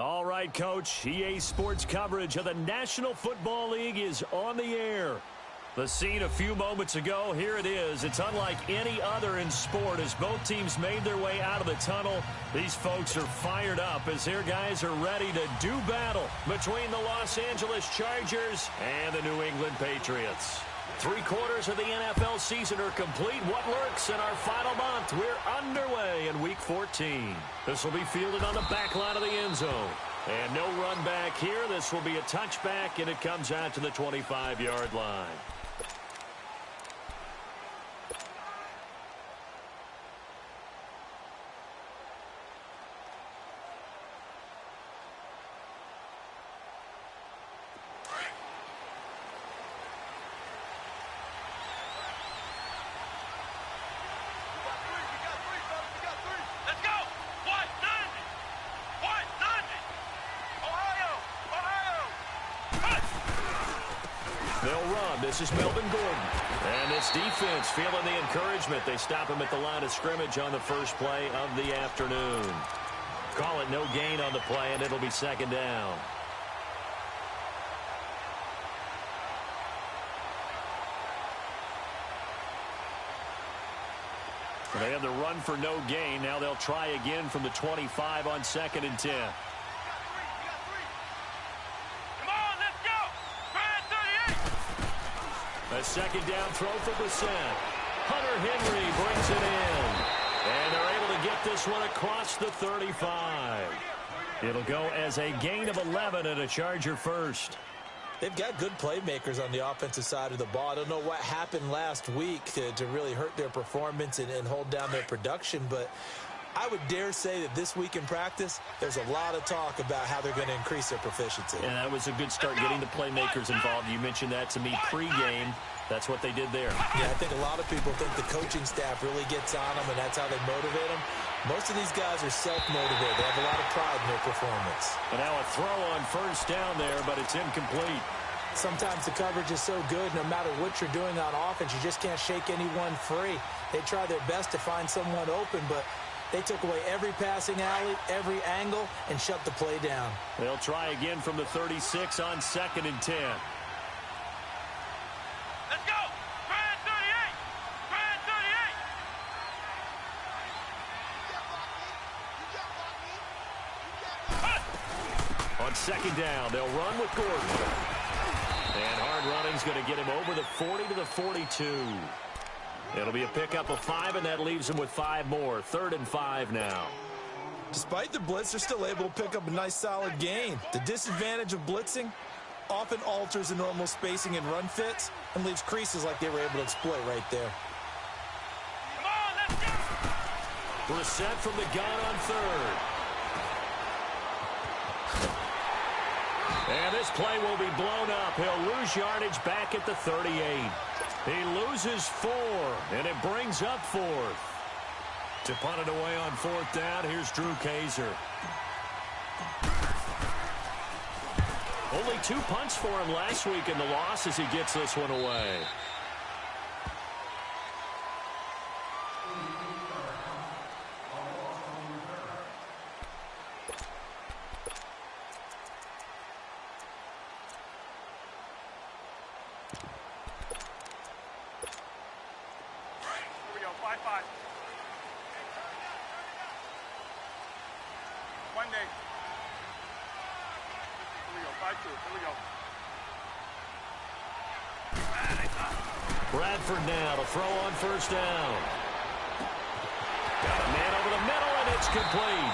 All right, Coach. EA Sports coverage of the National Football League is on the air. The scene a few moments ago, here it is. It's unlike any other in sport as both teams made their way out of the tunnel. These folks are fired up as their guys are ready to do battle between the Los Angeles Chargers and the New England Patriots. 3/4 of the NFL season are complete. What lurks in our final month? We're underway in Week 14. This will be fielded on the back line of the end zone. And no run back here. This will be a touchback, and it comes out to the 25-yard line. They'll run. This is Melvin Gordon. And this defense feeling the encouragement. They stop him at the line of scrimmage on the first play of the afternoon. Call it no gain on the play, and it'll be second down. They have the run for no gain. Now they'll try again from the 25 on 2nd and 10. A second down throw for Brissett. Hunter Henry brings it in. And they're able to get this one across the 35. It'll go as a gain of 11 and a Charger first. They've got good playmakers on the offensive side of the ball. I don't know what happened last week to really hurt their performance and hold down their production, but I would dare say that this week in practice, there's a lot of talk about how they're going to increase their proficiency. And that was a good start getting the playmakers involved. You mentioned that to me pregame. That's what they did there. Yeah, I think a lot of people think the coaching staff really gets on them, and that's how they motivate them. Most of these guys are self-motivated. They have a lot of pride in their performance. And now a throw on first down there, but it's incomplete. Sometimes the coverage is so good, no matter what you're doing on offense, you just can't shake anyone free. They try their best to find someone open, but they took away every passing alley, every angle, and shut the play down. They'll try again from the 36 on 2nd and 10. Let's go! Brad 38! Brad 38! On 2nd down, they'll run with Gordon. And hard running's going to get him over the 40 to the 42. It'll be a pickup of 5, and that leaves him with 5 more. 3rd and 5 now. Despite the blitz, they're still able to pick up a nice, solid gain. The disadvantage of blitzing often alters the normal spacing and run fits and leaves creases like they were able to exploit right there. Come on, let's go! Brissett from the gun on 3rd. And this play will be blown up. He'll lose yardage back at the 38. He loses 4, and it brings up 4th. To punt it away on 4th down, here's Drew Kaiser. Only 2 punts for him last week in the loss as he gets this one away. Bradford now to throw on first down. Got a man over the middle, and it's complete.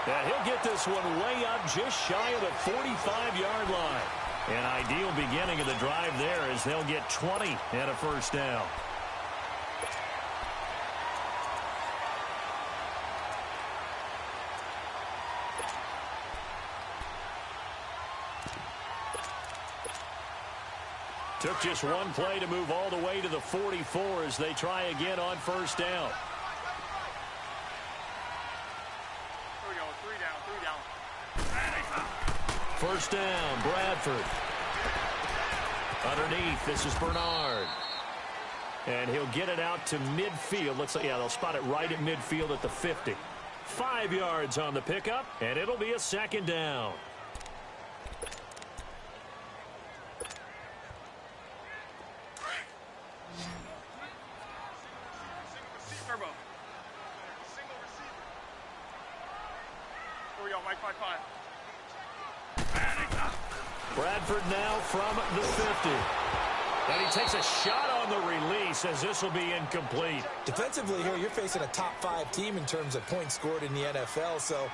Yeah, he'll get this one way up just shy of the 45-yard line. An ideal beginning of the drive there as they'll get 20 and a first down. Took just one play to move all the way to the 44 as they try again on first down. Here we go, 3 down. First down, Bradford. Underneath, this is Bernard. And he'll get it out to midfield. Looks like, yeah, they'll spot it right at midfield at the 50. 5 yards on the pickup, and it'll be a second down. Turbo. Single receiver. Here we go, Mike 5-5. Bradford now from the 50. And he takes a shot on the release as this will be incomplete. Defensively here, you're facing a top 5 team in terms of points scored in the NFL. So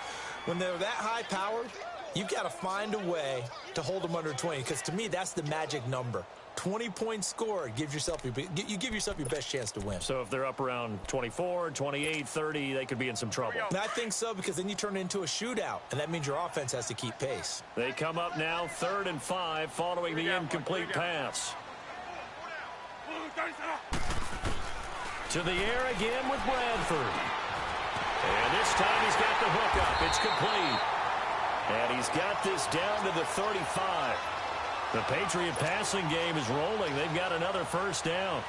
when they're that high powered, you've got to find a way to hold them under 20. Because to me, that's the magic number. 20 points scored gives yourself you give yourself your best chance to win. So if they're up around 24, 28, 30, they could be in some trouble. And I think so, because then you turn it into a shootout, and that means your offense has to keep pace. They come up now 3rd and 5 following the incomplete pass. To the air again with Bradford. And this time he's got the hook up. It's complete. And he's got this down to the 35. The Patriot passing game is rolling. They've got another first down.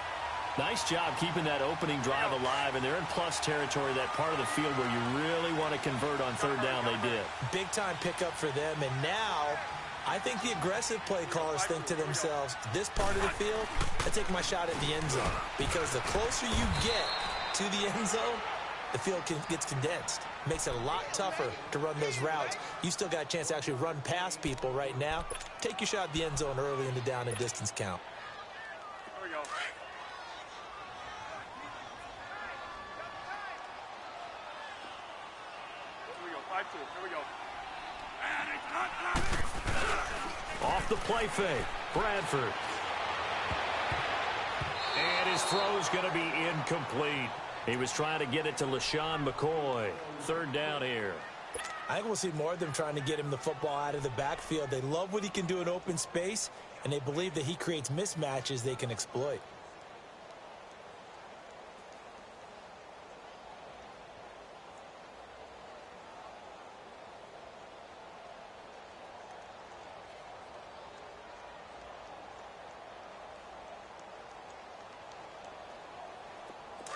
Nice job keeping that opening drive alive, and they're in plus territory, that part of the field where you really want to convert on 3rd down. They did. Big-time pickup for them, and now I think the aggressive play callers think to themselves, this part of the field, I take my shot at the end zone, because the closer you get to the end zone, the field gets condensed. Makes it a lot tougher to run those routes. You still got a chance to actually run past people right now. Take your shot at the end zone early in the down and distance count. Here we go. Here we go, 5-2. Here we go. Off the play fake, Bradford. And his throw's going to be incomplete. He was trying to get it to LaShawn McCoy. 3rd down here. I think we'll see more of them trying to get him the football out of the backfield. They love what he can do in open space, and they believe that he creates mismatches they can exploit.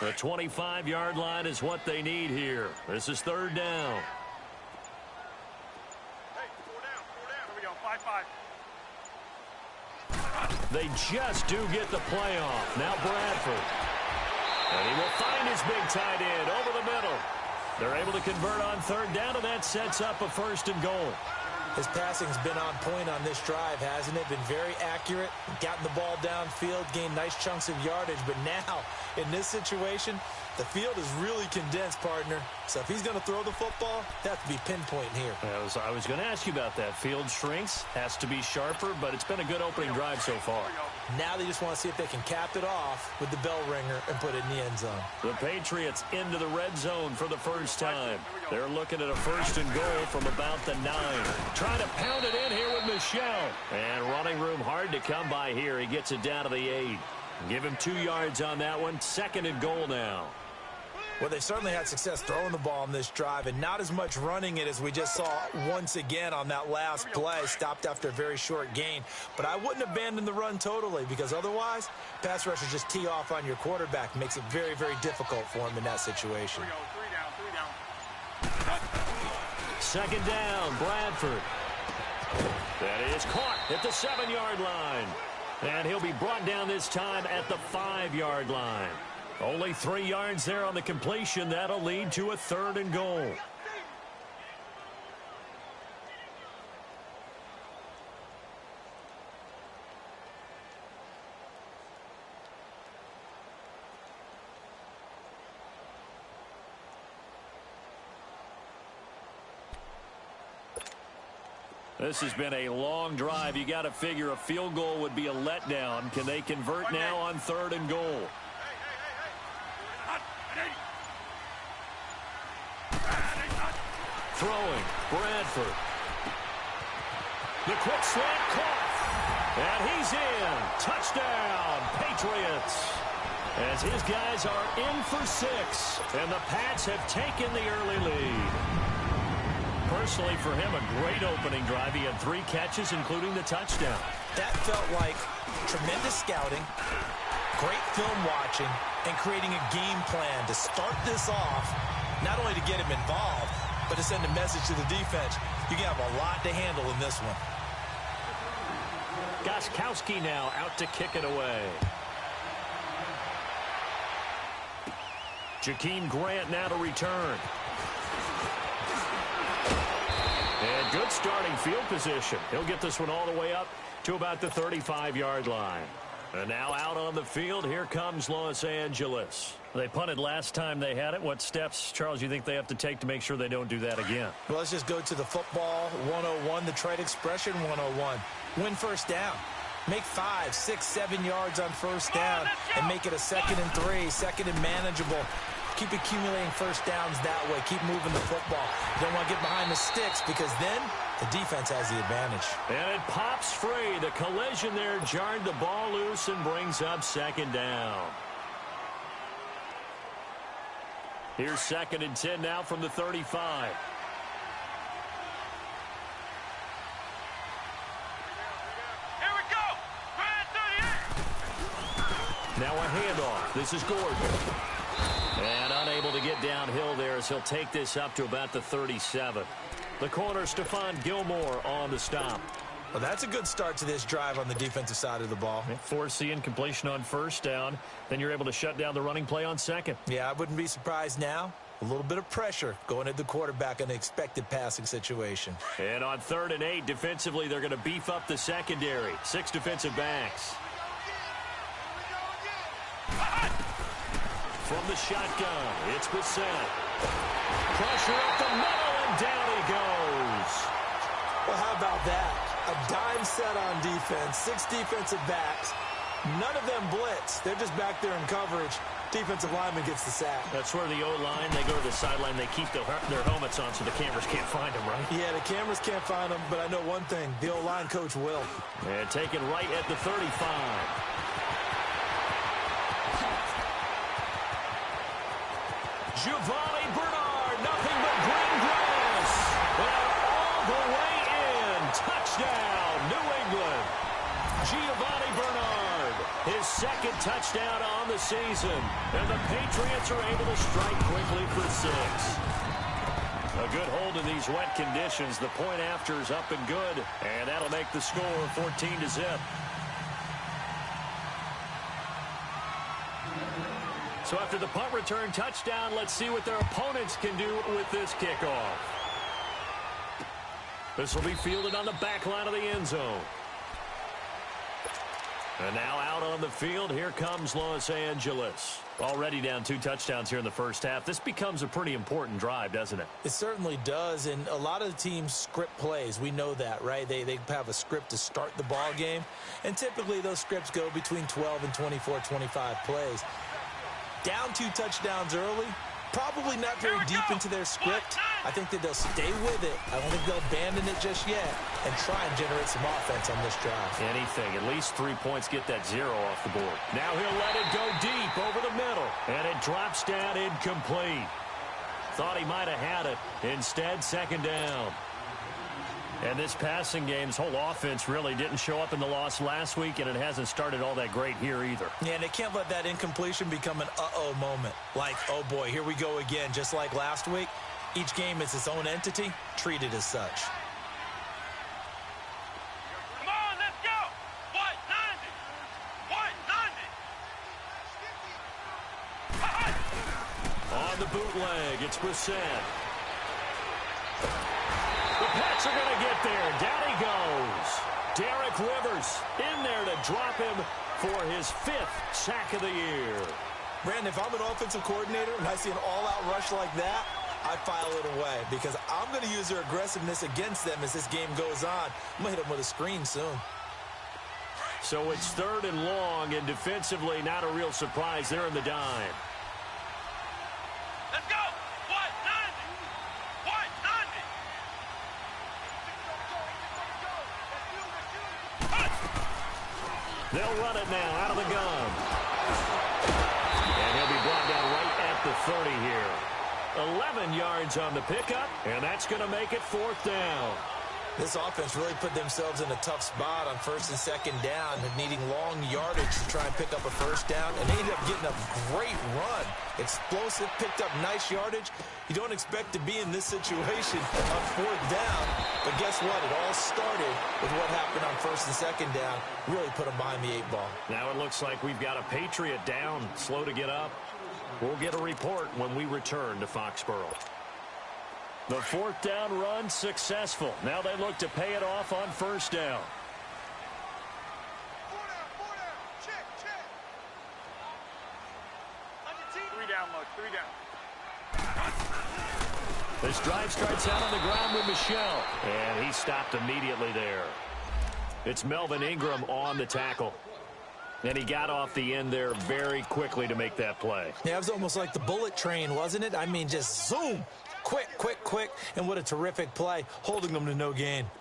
The 25-yard line is what they need here. This is 3rd down. Hey, 4 down. Here we go, 5-5. They just do get the play off. Now Bradford. And he will find his big tight end over the middle. They're able to convert on 3rd down, and that sets up a 1st and goal. His passing's been on point on this drive, hasn't it? Been very accurate, gotten the ball downfield, gained nice chunks of yardage. But now, in this situation, the field is really condensed, partner. So if he's going to throw the football, that has to be pinpoint here. I was going to ask you about that. Field shrinks, has to be sharper, but it's been a good opening drive so far. Now they just want to see if they can cap it off with the bell ringer and put it in the end zone. The Patriots into the red zone for the first time. They're looking at a 1st and goal from about the 9. Trying to pound it in here with Michel. And running room hard to come by here. He gets it down to the 8. Give him 2 yards on that one. 2nd and goal now. Well, they certainly had success throwing the ball on this drive, and not as much running it as we just saw once again on that last play. Stopped after a very short gain. But I wouldn't abandon the run totally, because otherwise, pass rushers just tee off on your quarterback. Makes it very, very difficult for him in that situation. Here we go, 3 down. 2nd down, Bradford. That is caught at the 7-yard line. And he'll be brought down this time at the 5-yard line. Only 3 yards there on the completion. That'll lead to a 3rd and goal. This has been a long drive. You got to figure a field goal would be a letdown. Can they convert now on 3rd and goal? Throwing, Bradford. The quick slant caught. And he's in. Touchdown, Patriots. As his guys are in for 6. And the Pats have taken the early lead. Personally, for him, a great opening drive. He had 3 catches, including the touchdown. That felt like tremendous scouting, great film watching, and creating a game plan to start this off not only to get him involved, but to send a message to the defense. You can have a lot to handle in this one. Gostkowski now out to kick it away. Jakeem Grant now to return. And good starting field position. He'll get this one all the way up to about the 35-yard line. And now out on the field, here comes Los Angeles. They punted last time they had it. What steps, Charles, you think they have to take to make sure they don't do that again? Well, let's just go to the football 101, the trade expression 101. Win first down. Make 5, 6, 7 yards on first down and make it a 2nd and 3, 2nd and manageable. Keep accumulating first downs that way. Keep moving the football. You don't want to get behind the sticks because then the defense has the advantage. And it pops free. The collision there jarred the ball loose and brings up 2nd down. Here's 2nd and 10 now from the 35. Here we go. Now a handoff. This is Gordon. And unable to get downhill there as he'll take this up to about the 37. The corner, Stephon Gilmore on the stop. Well, that's a good start to this drive on the defensive side of the ball. Force the incompletion on first down. Then you're able to shut down the running play on 2nd. Yeah, I wouldn't be surprised now. A little bit of pressure going at the quarterback in an expected passing situation. And on 3rd and 8, defensively, they're going to beef up the secondary. 6 defensive backs. From the shotgun, it's Bissett. Pressure up the middle, and down he goes. Well, how about that? A dime set on defense, 6 defensive backs. None of them blitz. They're just back there in coverage. Defensive lineman gets the sack. That's where the O-line, they go to the sideline, they keep their helmets on so the cameras can't find them, right? Yeah, the cameras can't find them, but I know one thing. The O-line coach will. And taken right at the 35. Giovanni Bernard, nothing but green grass. And all the way in. Touchdown, New England. Giovanni Bernard, his 2nd touchdown on the season. And the Patriots are able to strike quickly for 6. A good hold in these wet conditions. The point after is up and good. And that'll make the score 14-0. So after the punt return touchdown, let's see what their opponents can do with this kickoff. This will be fielded on the back line of the end zone. And now out on the field, here comes Los Angeles. Already down 2 touchdowns here in the first half. This becomes a pretty important drive, doesn't it? It certainly does, and a lot of the teams script plays. We know that, right? They have a script to start the ball game, and typically those scripts go between 12 and 24, 25 plays. Down 2 touchdowns early, probably not very deep into their script. I think that they'll stay with it. I don't think they'll abandon it just yet and try and generate some offense on this drive. Anything. At least 3 points get that 0 off the board. Now he'll let it go deep over the middle, and it drops down incomplete. Thought he might have had it. Instead, 2nd down. And this passing game's whole offense really didn't show up in the loss last week, and it hasn't started all that great here either. Yeah, and they can't let that incompletion become an uh-oh moment. Like, oh boy, here we go again, just like last week. Each game is its own entity, treated as such. Come on, let's go. White 90. White 90. On the bootleg, it's Bissett. The Pats are going to get there. Down he goes. Derek Rivers in there to drop him for his 5th sack of the year. Brandon, if I'm an offensive coordinator and I see an all-out rush like that, I file it away because I'm going to use their aggressiveness against them as this game goes on. I'm going to hit them with a screen soon. So it's 3rd and long, and defensively not a real surprise there in the dime. Let's go. White 90. White 90. They'll run it now out of the gun. And he'll be brought down right at the 30 here. 11 yards on the pickup, and that's going to make it 4th down. This offense really put themselves in a tough spot on first and second down, needing long yardage to try and pick up a first down, and they ended up getting a great run. Explosive, picked up nice yardage. You don't expect to be in this situation on fourth down, but guess what? It all started with what happened on first and second down. Really put them behind the 8 ball. Now it looks like we've got a Patriot down, slow to get up. We'll get a report when we return to Foxborough. The fourth down run successful. Now they look to pay it off on first down. Three down, Mug. 3 down. This drive starts out on the ground with Michelle, and he stopped immediately there. It's Melvin Ingram on the tackle. And he got off the end there very quickly to make that play. Yeah, it was almost like the bullet train, wasn't it? I mean, just zoom. Quick, quick, quick. And what a terrific play, holding them to no gain. Here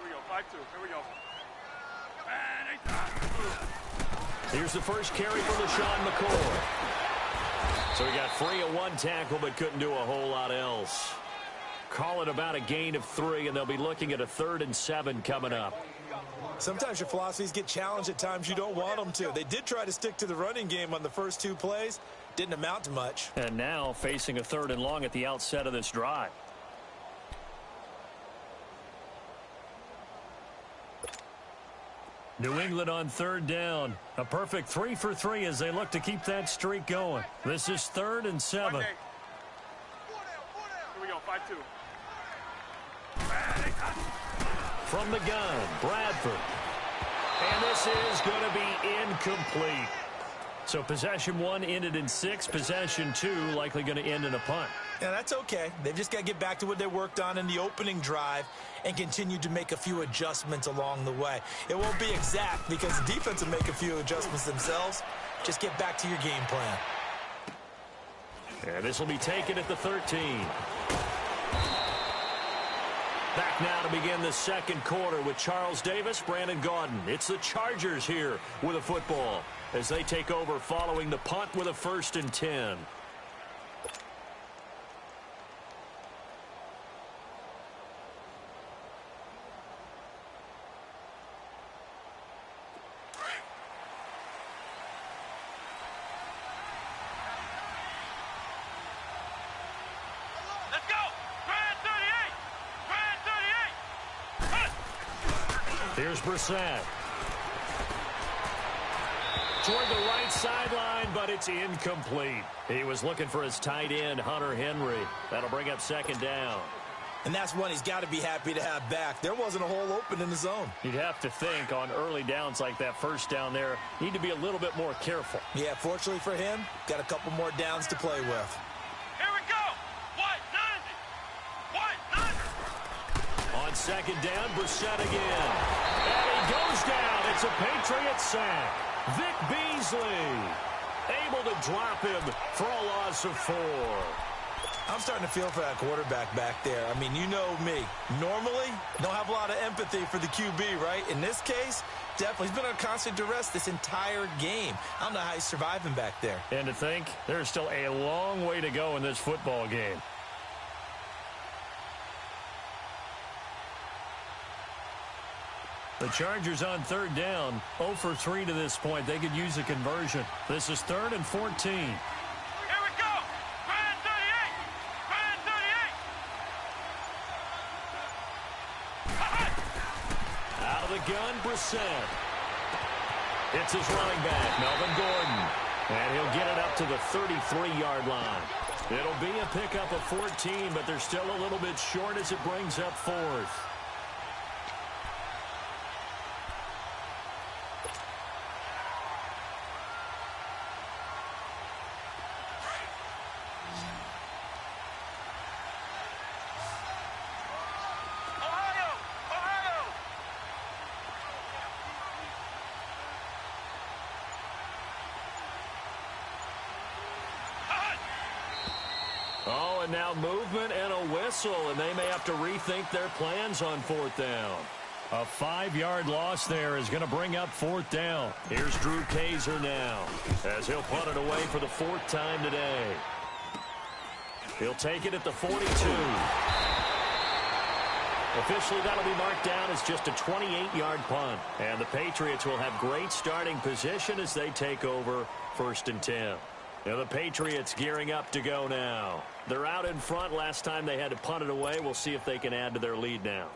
we go. 5-2. Here we go. Here's the first carry for LaShawn McCoy. So he got free of one tackle but couldn't do a whole lot else. Call it about a gain of 3, and they'll be looking at a 3rd and 7 coming up. Sometimes your philosophies get challenged at times you don't want them to. They did try to stick to the running game on the first 2 plays. Didn't amount to much. And now facing a 3rd and long at the outset of this drive. New England on 3rd down. A perfect 3 for 3 as they look to keep that streak going. This is 3rd and 7. Here we go. 5-2. From the gun, Bradford. And this is going to be incomplete. So possession 1 ended in 6. Possession 2 likely going to end in a punt. Yeah, that's okay. They've just got to get back to what they worked on in the opening drive and continue to make a few adjustments along the way. It won't be exact because the defense will make a few adjustments themselves. Just get back to your game plan. And this will be taken at the 13. Back now to begin the second quarter with Charles Davis, Brandon Gaudin. It's the Chargers here with a football as they take over following the punt with a 1st and 10. Let's go. Grand 38. Grand 38. Here's Brissett. Toward the right sideline, but it's incomplete. He was looking for his tight end, Hunter Henry. That'll bring up 2nd down. And that's one he's got to be happy to have back. There wasn't a hole open in the zone. You'd have to think on early downs like that first down there, need to be a little bit more careful. Yeah, fortunately for him, got a couple more downs to play with. Here we go. White 90. White 90. On 2nd down, Brissett again. And he goes down. It's a Patriot sack. Vic Beasley able to drop him for a loss of 4. I'm starting to feel for that quarterback back there. I mean, you know me. Normally, don't have a lot of empathy for the QB, right? In this case, definitely. He's been on constant duress this entire game. I don't know how he's surviving back there. And to think, there's still a long way to go in this football game. The Chargers on 3rd down, 0 for 3 to this point. They could use a conversion. This is 3rd and 14. Here we go. Grand 38. Grand 38. Out of the gun, Brissett. It's his running back, Melvin Gordon. And he'll get it up to the 33-yard line. It'll be a pickup of 14, but they're still a little bit short as it brings up 4th. Oh, and now movement and a whistle, and they may have to rethink their plans on 4th down. A 5-yard loss there is going to bring up 4th down. Here's Drew Kaiser now as he'll punt it away for the 4th time today. He'll take it at the 42. Officially, that'll be marked down as just a 28-yard punt. And the Patriots will have great starting position as they take over 1st and 10. Now the Patriots gearing up to go now. They're out in front. Last time they had to punt it away. We'll see if they can add to their lead now.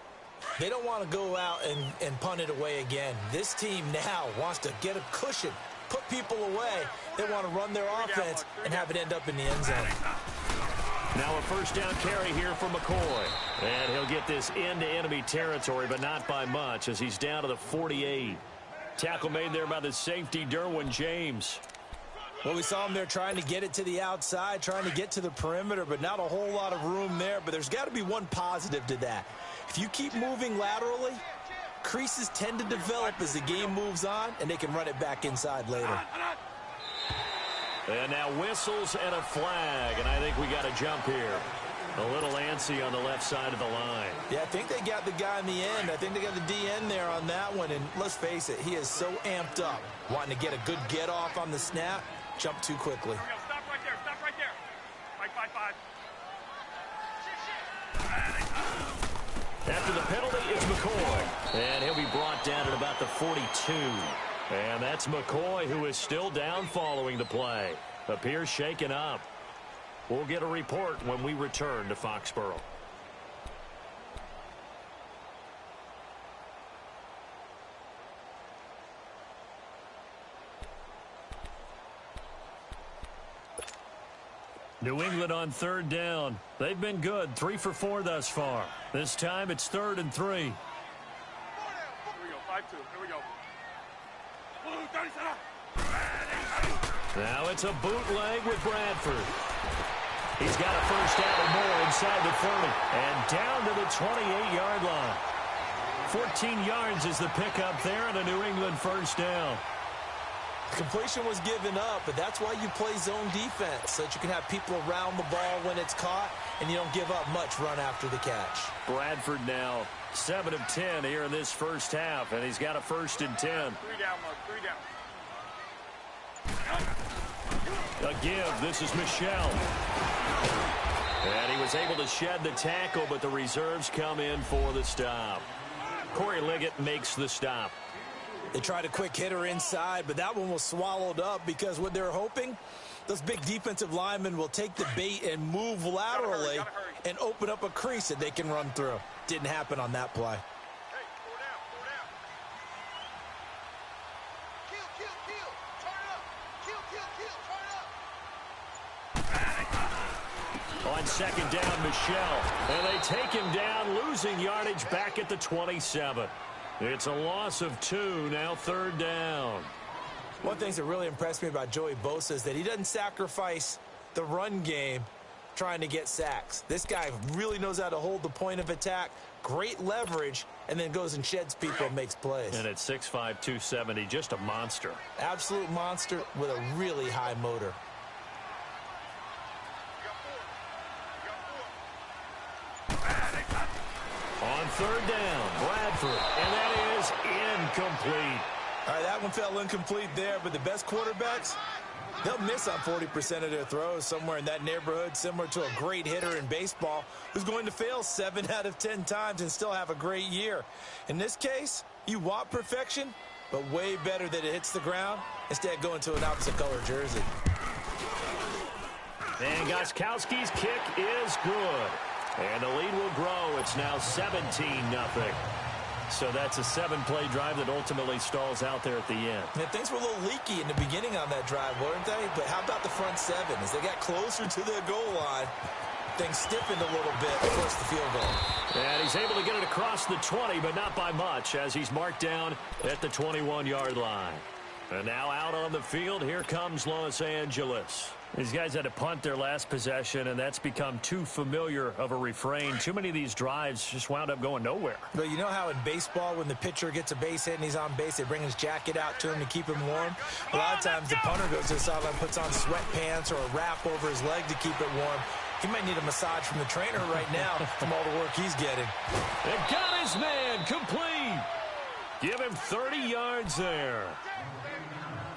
They don't want to go out and punt it away again. This team now wants to get a cushion, put people away. They want to run their offense and have it end up in the end zone. Now a 1st down carry here for McCoy. And he'll get this into enemy territory, but not by much as he's down to the 48. Tackle made there by the safety, Derwin James. Well, we saw him there trying to get it to the outside, trying to get to the perimeter, but not a whole lot of room there. But there's got to be one positive to that. If you keep moving laterally, creases tend to develop as the game moves on, and they can run it back inside later. And now whistles and a flag, and I think we got a jump here. A little antsy on the left side of the line. Yeah, I think they got the guy in the end. I think they got the DN there on that one, and let's face it, he is so amped up, wanting to get a good get-off on the snap, jump too quickly. Stop right there. Stop right there. 5-5-5. After the penalty, it's McCoy. And he'll be brought down at about the 42. And that's McCoy, who is still down following the play. Appears shaken up. We'll get a report when we return to Foxborough. New England on 3rd down. They've been good, 3 for 4 thus far. This time it's 3rd and 3. Here we go. 5-2. Here we go. Now it's a bootleg with Bradford. He's got a 1st down or more inside the 30 and down to the 28-yard line. 14 yards is the pickup there and a New England 1st down. Completion was given up, but that's why you play zone defense, so that you can have people around the ball when it's caught, and you don't give up much run after the catch. Bradford now 7 of 10 here in this 1st half, and he's got a 1st and 10. 3 down, Mark. 3 down. A give. This is Michelle. And he was able to shed the tackle, but the reserves come in for the stop. Corey Liggett makes the stop. They tried a quick hitter inside, but that one was swallowed up because what they're hoping, those big defensive linemen will take the bait and move laterally and open up a crease that they can run through. Didn't happen on that play. Hey, 4 down. 4 down. Kill. Turn it up. Kill. Turn it up. On 2nd down, Michelle. And they take him down, losing yardage back at the 27. It's a loss of 2, now 3rd down. One thing that really impressed me about Joey Bosa is that he doesn't sacrifice the run game trying to get sacks. This guy really knows how to hold the point of attack, great leverage, and then goes and sheds people and makes plays. And at 6'5", 270, just a monster. Absolute monster with a really high motor. On 3rd down, Bradford, and that is incomplete. All right, that one fell incomplete there, but the best quarterbacks, they'll miss on 40% of their throws, somewhere in that neighborhood, similar to a great hitter in baseball who's going to fail 7 out of 10 times and still have a great year. In this case, you want perfection, but way better that it hits the ground instead of going to an opposite color jersey. And Gostkowski's kick is good. And the lead will grow. It's now 17-0. So that's a 7-play drive that ultimately stalls out there at the end. And things were a little leaky in the beginning on that drive, weren't they? But how about the front 7? As they got closer to their goal line, things stiffened a little bit towards the field goal. And he's able to get it across the 20, but not by much, as he's marked down at the 21-yard line. And now out on the field, here comes Los Angeles. These guys had to punt their last possession, and that's become too familiar of a refrain. Too many of these drives just wound up going nowhere. But you know how in baseball, when the pitcher gets a base hit and he's on base, they bring his jacket out to him to keep him warm? A lot of times the punter goes to the sideline, puts on sweatpants or a wrap over his leg to keep it warm. He might need a massage from the trainer right now from all the work he's getting. And got his man complete. Give him 30 yards there.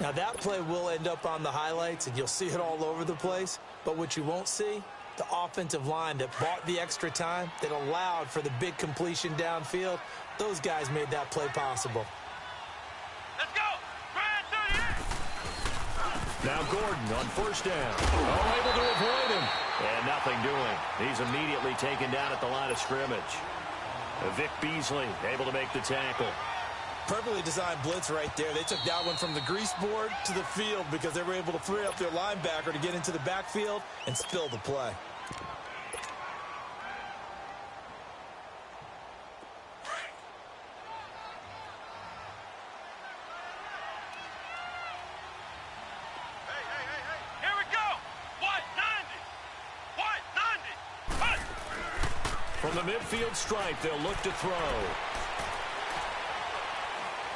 Now, that play will end up on the highlights, and you'll see it all over the place. But what you won't see, the offensive line that bought the extra time, that allowed for the big completion downfield, those guys made that play possible. Let's go. Grand 38. Now Gordon on first down. Oh, able to avoid him. And nothing doing. He's immediately taken down at the line of scrimmage. Vic Beasley able to make the tackle. Perfectly designed blitz right there. They took that one from the grease board to the field because they were able to free up their linebacker to get into the backfield and spill the play. Here we go. What? 90. What? 90. Cut. From the midfield stripe, they'll look to throw.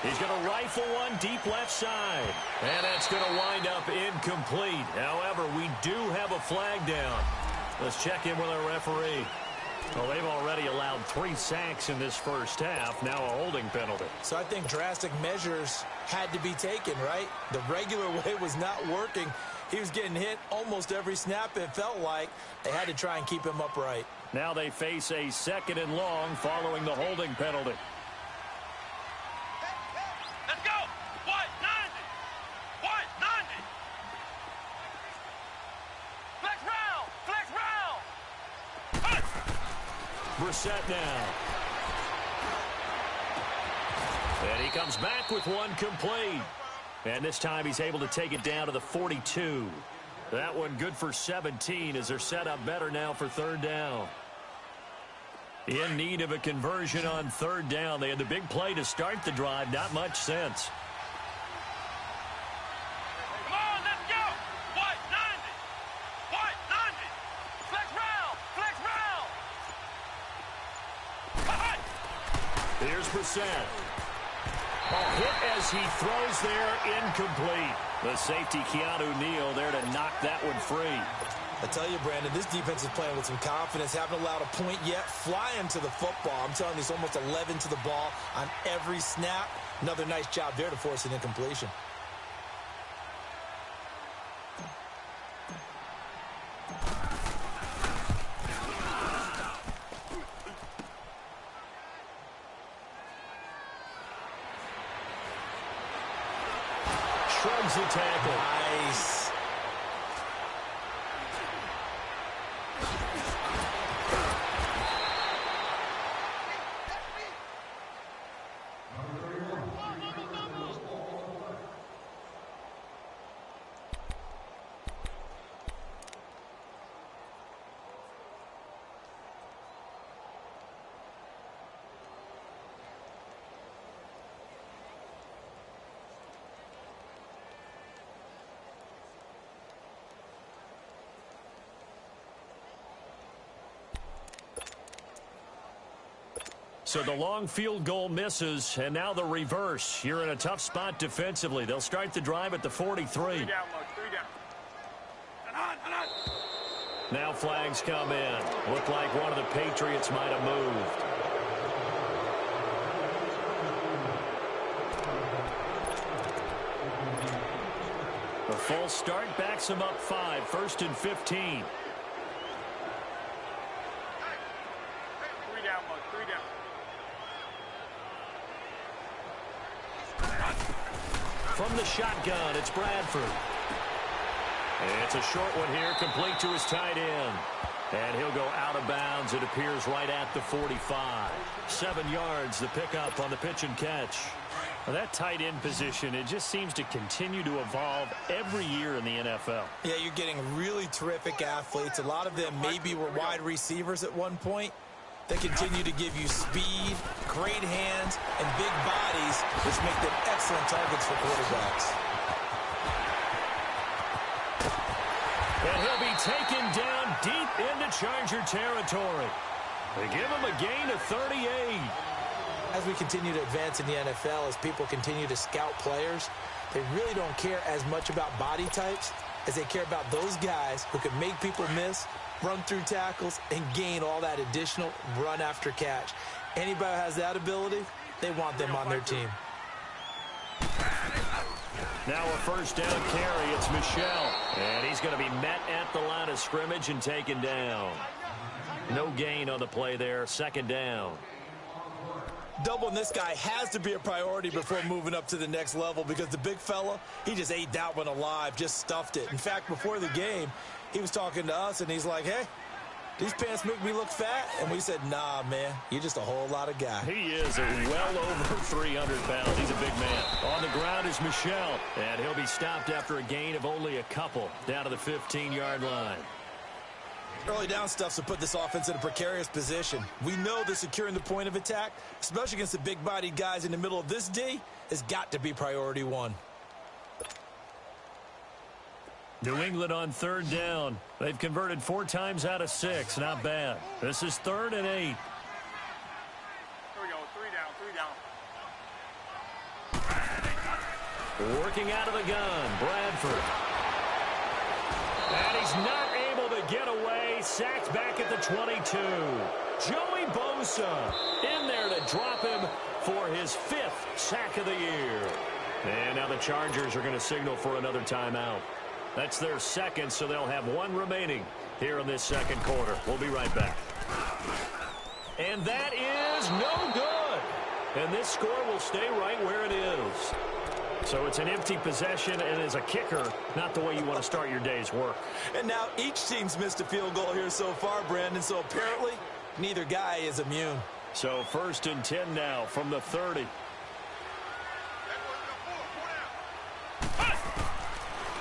He's going to rifle one deep left side. And that's going to wind up incomplete. However, we do have a flag down. Let's check in with our referee. Well, they've already allowed 3 sacks in this first half. Now a holding penalty. So I think drastic measures had to be taken, right? The regular way was not working. He was getting hit almost every snap, it felt like. They had to try and keep him upright. Now they face a 2nd and long following the holding penalty. Let's go. What? 90. What? 90. Flex round. Flex round. Cut. Brissett now. And he comes back with one complete. And this time he's able to take it down to the 42. That one good for 17 as they're set up better now for 3rd down. In need of a conversion on 3rd down. They had the big play to start the drive. Not much sense. Come on, let's go. What? 90. What? 90. Flex round. Flex round. Cut. Here's Brissett. Oh, hit as he throws there, incomplete. The safety, Keanu Neal, there to knock that one free. I tell you, Brandon, this defense is playing with some confidence. Haven't allowed a point yet. Flying to the football. I'm telling you, it's almost 11 to the ball on every snap. Another nice job there to force an incompletion. Shrugs the tackle. Nice. So the long field goal misses, and now the reverse. You're in a tough spot defensively. They'll start the drive at the 43. 3 down, Mark. 3 down. And on. Now flags come in. Looked like one of the Patriots might have moved. The full start backs him up 5. 1st and 15. 3 down, Mark. 3 down. From the shotgun, it's Bradford. And it's a short one here, complete to his tight end. And he'll go out of bounds, it appears, right at the 45. 7 yards, the pickup on the pitch and catch. Well, that tight end position, it just seems to continue to evolve every year in the NFL. Yeah, you're getting really terrific athletes. A lot of them maybe were wide receivers at one point. They continue to give you speed, great hands, and big bodies, which make them excellent targets for quarterbacks. And he'll be taken down deep into Charger territory. They give him a gain of 38. As we continue to advance in the NFL, as people continue to scout players, they really don't care as much about body types. is they care about those guys who can make people miss, run through tackles, and gain all that additional run after catch. Anybody who has that ability, they want them on their team. Now a first down carry. It's Michel. And he's going to be met at the line of scrimmage and taken down. No gain on the play there. Second down. Doubling this guy has to be a priority before moving up to the next level because the big fella, he just ate that one alive, just stuffed it. In fact, before the game, he was talking to us, and he's like, hey, these pants make me look fat. And we said, nah, man, you're just a whole lot of guy. He is well over 300 pounds. He's a big man. On the ground is Michel, and he'll be stopped after a gain of only a couple down to the 15-yard line. Early down stuff to put this offense in a precarious position. We know that securing the point of attack, especially against the big-bodied guys in the middle of this D, has got to be priority one. New England on third down. They've converted 4 times out of 6. Not bad. This is 3rd and 8. Here we go. 3 down. Working out of the gun, Bradford. And he's not able to get away. Sacked back at the 22. Joey Bosa in there to drop him for his 5th sack of the year. And now the Chargers are going to signal for another timeout. That's their second, so they'll have 1 remaining here in this second quarter. We'll be right back. And that is no good. And this score will stay right where it is. So it's an empty possession, and as a kicker, not the way you want to start your day's work. And now each team's missed a field goal here so far, Brandon, so apparently neither guy is immune. So 1st and 10 now from the 30.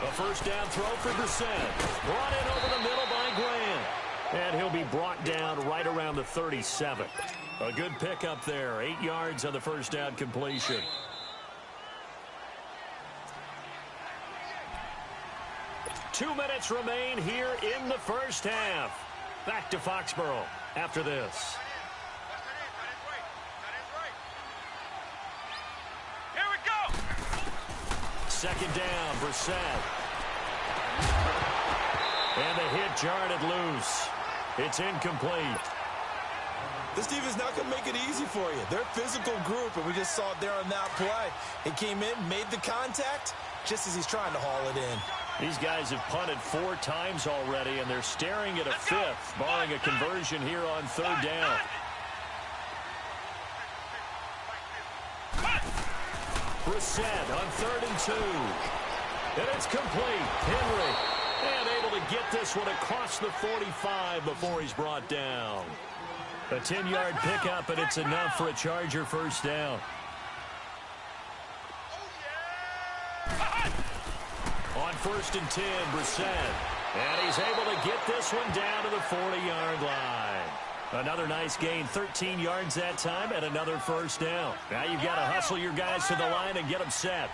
A first down throw for Brissett. Brought in over the middle by Grant. And he'll be brought down right around the 37. A good pickup there. 8 yards on the first down completion. Two minutes remain here in the first half. Back to Foxborough after this. Here we go. Second down, Brissett. And the hit jarred it loose. It's incomplete. This defense is not going to make it easy for you. They're a physical group, and we just saw it there on that play. He came in, made the contact, just as he's trying to haul it in. These guys have punted 4 times already, and they're staring at a 5th, barring a conversion here on 3rd down. Brissett on 3rd and 2. And it's complete. Henry, and able to get this one across the 45 before he's brought down. A 10-yard pickup, and it's enough for a Charger first down. On 1st and 10, Brissett. And he's able to get this one down to the 40-yard line. Another nice gain, 13 yards that time, and another first down. Now you've got to hustle your guys to the line and get them set.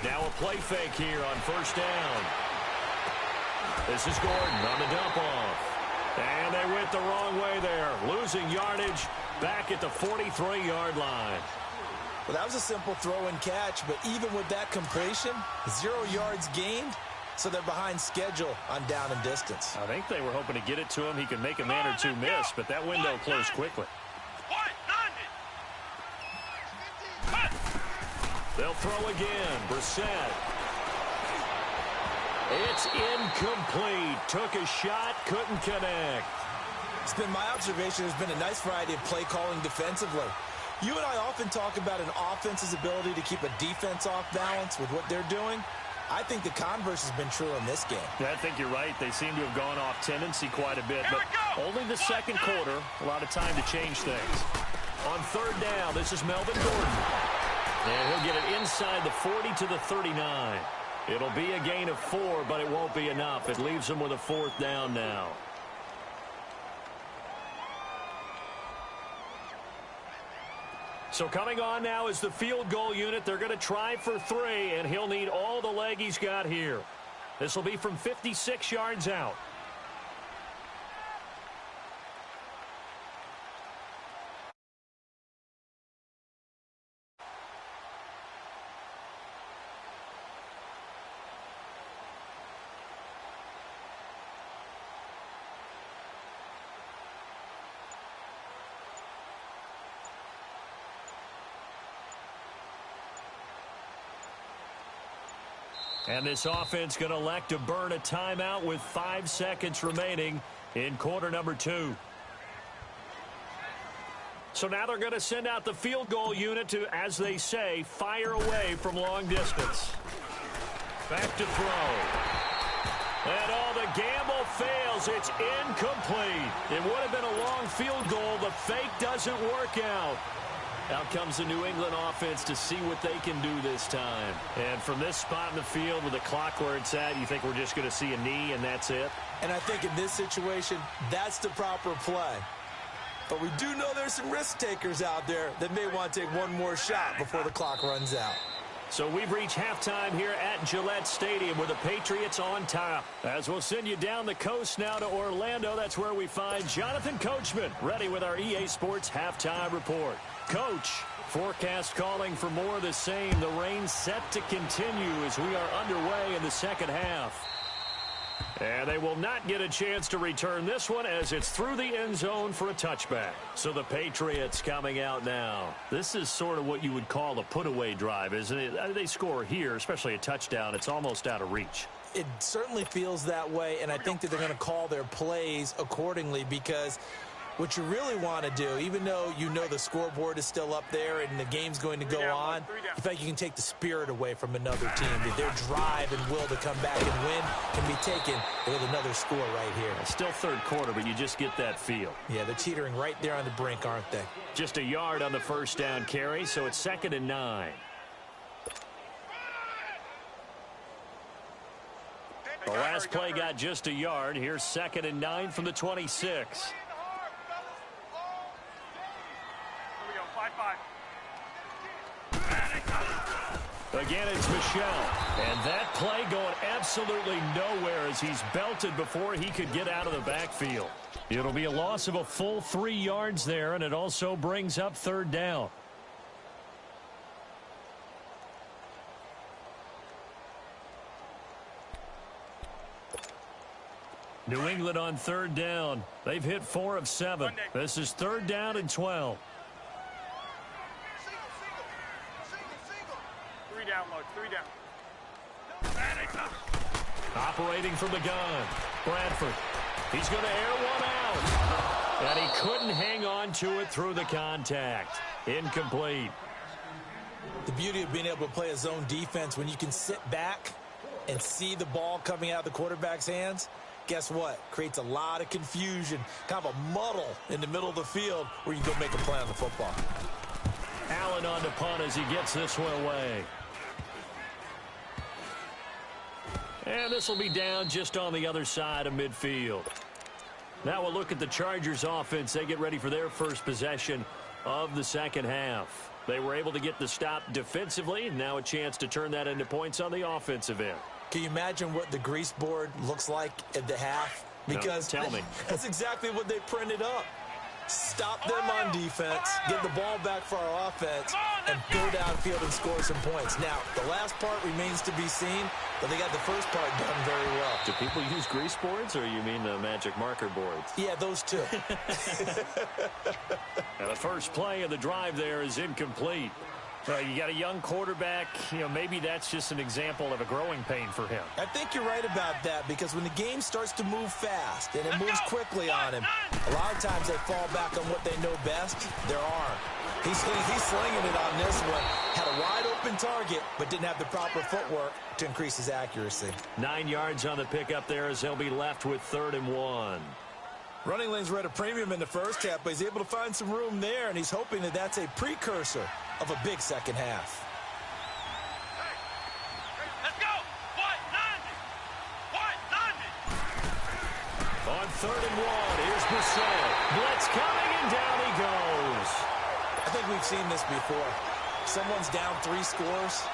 Now a play fake here on first down. This is Gordon on the dump-off. And they went the wrong way there. Losing yardage back at the 43-yard line. Well, that was a simple throw and catch, but even with that completion, 0 yards gained, so they're behind schedule on down and distance. I think they were hoping to get it to him. He could make a man or two miss, but that window closed quickly. They'll throw again. Brissett. It's incomplete. Took a shot, couldn't connect. It's been my observation there's been a nice variety of play calling defensively. You and I often talk about an offense's ability to keep a defense off balance with what they're doing. I think the converse has been true in this game. Yeah, I think you're right. They seem to have gone off tendency quite a bit, but only the second quarter. A lot of time to change things. On 3rd down, this is Melvin Gordon. And he'll get it inside the 40 to the 39. It'll be a gain of 4, but it won't be enough. It leaves him with a 4th down now. So coming on now is the field goal unit. They're going to try for 3, and he'll need all the leg he's got here. This will be from 56 yards out. And this offense going to elect to burn a timeout with 5 seconds remaining in quarter number 2. So now they're going to send out the field goal unit to, as they say, fire away from long distance. Back to throw. And the gamble fails. It's incomplete. It would have been a long field goal. The fake doesn't work out. Out comes the New England offense to see what they can do this time. And from this spot in the field with the clock where it's at, you think we're just going to see a knee and that's it? And I think in this situation, that's the proper play. But we do know there's some risk takers out there that may want to take one more shot before the clock runs out. So we've reached halftime here at Gillette Stadium with the Patriots on top. As we'll send you down the coast now to Orlando, that's where we find Jonathan Coachman ready with our EA Sports halftime report. Coach, forecast calling for more of the same. The rain set to continue as we are underway in the second half. And they will not get a chance to return this one as it's through the end zone for a touchback. So the Patriots coming out now. This is sort of what you would call a put-away drive, isn't it? They score here, especially a touchdown. It's almost out of reach. It certainly feels that way, and I think that they're going to call their plays accordingly because what you really want to do, even though you know the scoreboard is still up there and the game's going to go on, you feel like you can take the spirit away from another team. Their drive and will to come back and win can be taken with another score right here. It's still third quarter, but you just get that feel. Yeah, they're teetering right there on the brink, aren't they? Just a yard on the first down carry, so it's 2nd and 9. The last play got just a yard. Here's 2nd and 9 from the 26. Again, it's Michel. And that play going absolutely nowhere as he's belted before he could get out of the backfield. It'll be a loss of a full 3 yards there, and it also brings up 3rd down. New England on 3rd down. They've hit 4 of 7. This is 3rd down and 12. Operating from the gun, Bradford. He's going to air one out. And he couldn't hang on to it through the contact. Incomplete. The beauty of being able to play a zone defense when you can sit back and see the ball coming out of the quarterback's hands, guess what? Creates a lot of confusion, kind of a muddle in the middle of the field where you go make a play on the football. Allen on to punt as he gets this one away. And this will be down just on the other side of midfield. Now we'll look at the Chargers offense. They get ready for their first possession of the second half. They were able to get the stop defensively. Now a chance to turn that into points on the offensive end. Can you imagine what the grease board looks like at the half? Because no, tell me. That's exactly what they printed up. Stop them on defense, get the ball back for our offense, and go downfield and score some points. Now, the last part remains to be seen, but they got the first part done very well. Do people use grease boards, or you mean the magic marker boards? Yeah, those two. Now, the first play of the drive there is incomplete. You got a young quarterback. Maybe that's just an example of a growing pain for him. I think you're right about that because when the game starts to move fast and it moves quickly on him, a lot of times they fall back on what they know best, their arm. He's slinging it on this one. Had a wide open target, but didn't have the proper footwork to increase his accuracy. 9 yards on the pickup there as they'll be left with 3rd and 1. Running lanes were at a premium in the first half, but he's able to find some room there, and he's hoping that that's a precursor of a big second half. Let's go! White 90! White 90! On 3rd and 1, here's Brissett. Blitz coming, and down he goes. I think we've seen this before. Someone's down 3 scores.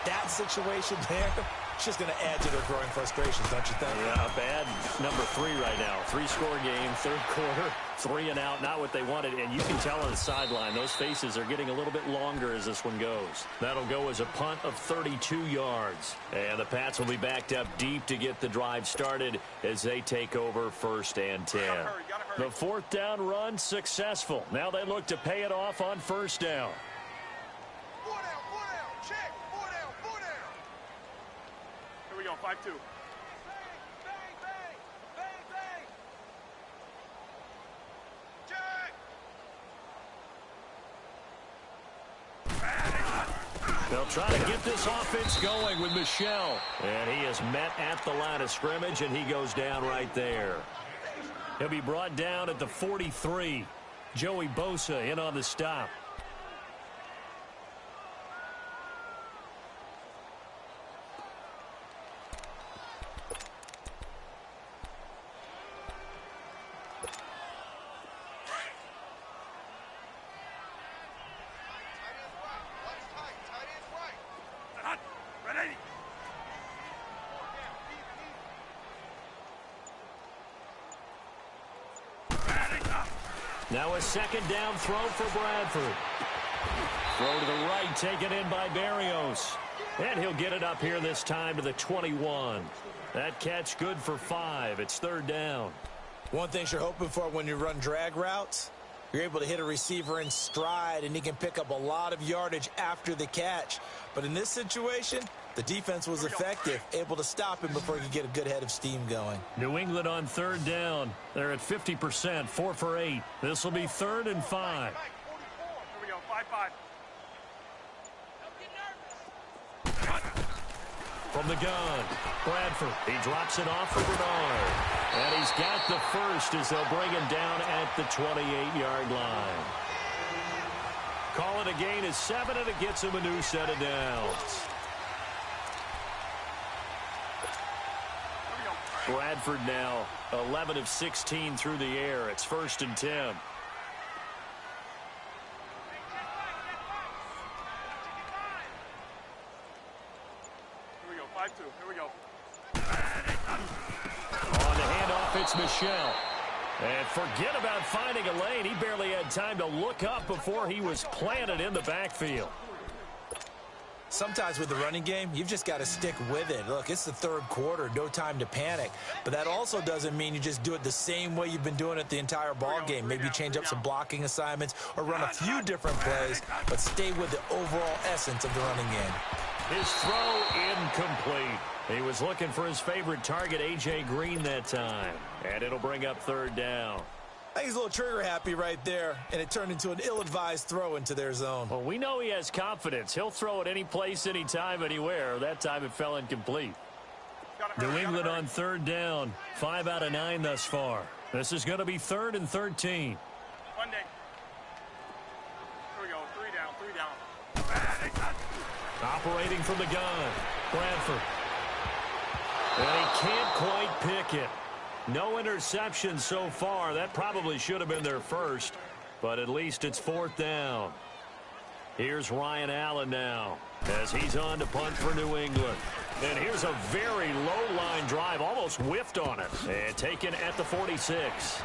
That situation there, it's just going to add to their growing frustrations, don't you think? Yeah, a bad number 3 right now. 3-score game, 3rd quarter, 3 and out, not what they wanted. And you can tell on the sideline, those faces are getting a little bit longer as this one goes. That'll go as a punt of 32 yards. And the Pats will be backed up deep to get the drive started as they take over 1st and 10. The 4th down run successful. Now they look to pay it off on 1st down. 5-2. They'll try to get this offense going with Michel. And he is met at the line of scrimmage, and he goes down right there. He'll be brought down at the 43. Joey Bosa in on the stop. Now a second down throw for Bradford. Throw to the right, taken in by Berrios. And he'll get it up here this time to the 21. That catch good for 5. It's third down. One thing you're hoping for when you run drag routes, you're able to hit a receiver in stride, and he can pick up a lot of yardage after the catch. But in this situation, the defense was effective, able to stop him before he could get a good head of steam going. New England on third down. They're at 50%, 4 for 8. This will be 3rd and 5. Here we go, 5-5. From the gun, Bradford. He drops it off for Bernard. And he's got the first as they'll bring him down at the 28-yard line. Call it a gain of 7, and it gets him a new set of downs. Bradford now 11 of 16 through the air. It's 1st and 10. Here we go, 5-2. Here we go. On the handoff, it's Michel. And forget about finding a lane. He barely had time to look up before he was planted in the backfield. Sometimes with the running game, you've just got to stick with it. Look, it's the third quarter, no time to panic. But that also doesn't mean you just do it the same way you've been doing it the entire ball game. Maybe change up some blocking assignments or run a few different plays, but stay with the overall essence of the running game. His throw incomplete. He was looking for his favorite target, A.J. Green, that time. And it'll bring up third down. I think he's a little trigger happy right there, and it turned into an ill-advised throw into their zone. Well, we know he has confidence. He'll throw it any place, anytime, anywhere. That time it fell incomplete. New England on third down. 5 out of 9 thus far. This is going to be 3rd and 13. Monday. Here we go, 3 down. Operating from the gun, Bradford. And he can't quite pick it. No interception so far. That probably should have been their first, but at least it's 4th down. Here's Ryan Allen now as he's on to punt for New England. And here's a very low-line drive, almost whiffed on it, and taken at the 46.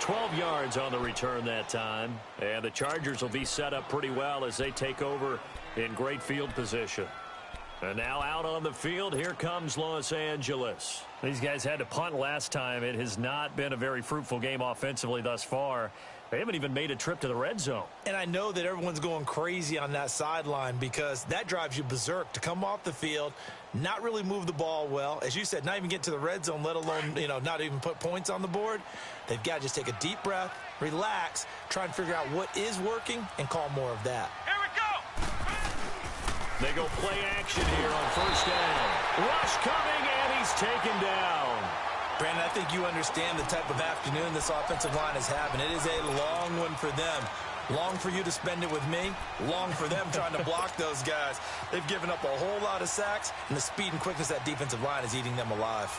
12 yards on the return that time, and the Chargers will be set up pretty well as they take over in great field position. And now out on the field, here comes Los Angeles. These guys had to punt last time. It has not been a very fruitful game offensively thus far. They haven't even made a trip to the red zone. And I know that everyone's going crazy on that sideline because that drives you berserk to come off the field, not really move the ball well. As you said, not even get to the red zone, let alone, not even put points on the board. They've got to just take a deep breath, relax, try and figure out what is working, and call more of that. Here we go! They go play action here on first down. Rush coming, and he's taken down. Brandon, I think you understand the type of afternoon this offensive line is having. It is a long one for them. Long for you to spend it with me. Long for them trying to block those guys. They've given up a whole lot of sacks, and the speed and quickness of that defensive line is eating them alive.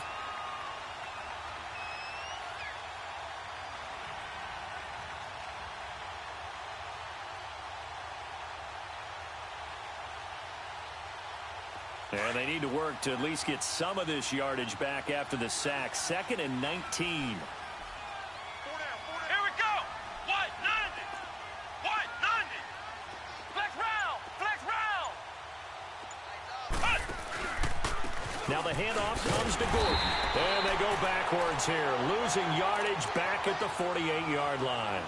And they need to work to at least get some of this yardage back after the sack. 2nd and 19. 4 down. Here we go! White, 90! White, 90! Flex round! Flex round! Now the handoff comes to Gordon. And they go backwards here, losing yardage back at the 48-yard line.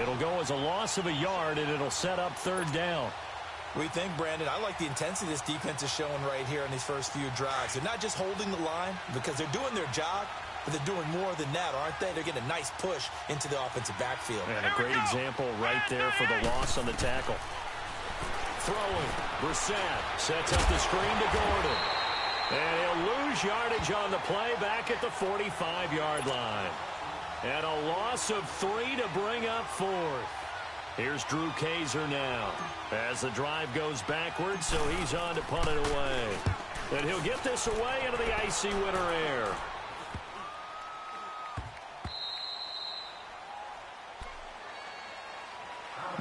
It'll go as a loss of a yard, and it'll set up third down. What do you think, Brandon? I like the intensity this defense is showing right here in these first few drives. They're not just holding the line because they're doing their job, but they're doing more than that, aren't they? They're getting a nice push into the offensive backfield. And a great example right there for the loss on the tackle. Throwing. Brissett sets up the screen to Gordon. And he'll lose yardage on the play back at the 45-yard line. And a loss of 3 to bring up 4th. Here's Drew Kaiser now as the drive goes backwards, so he's on to punt it away. And he'll get this away into the icy winter air.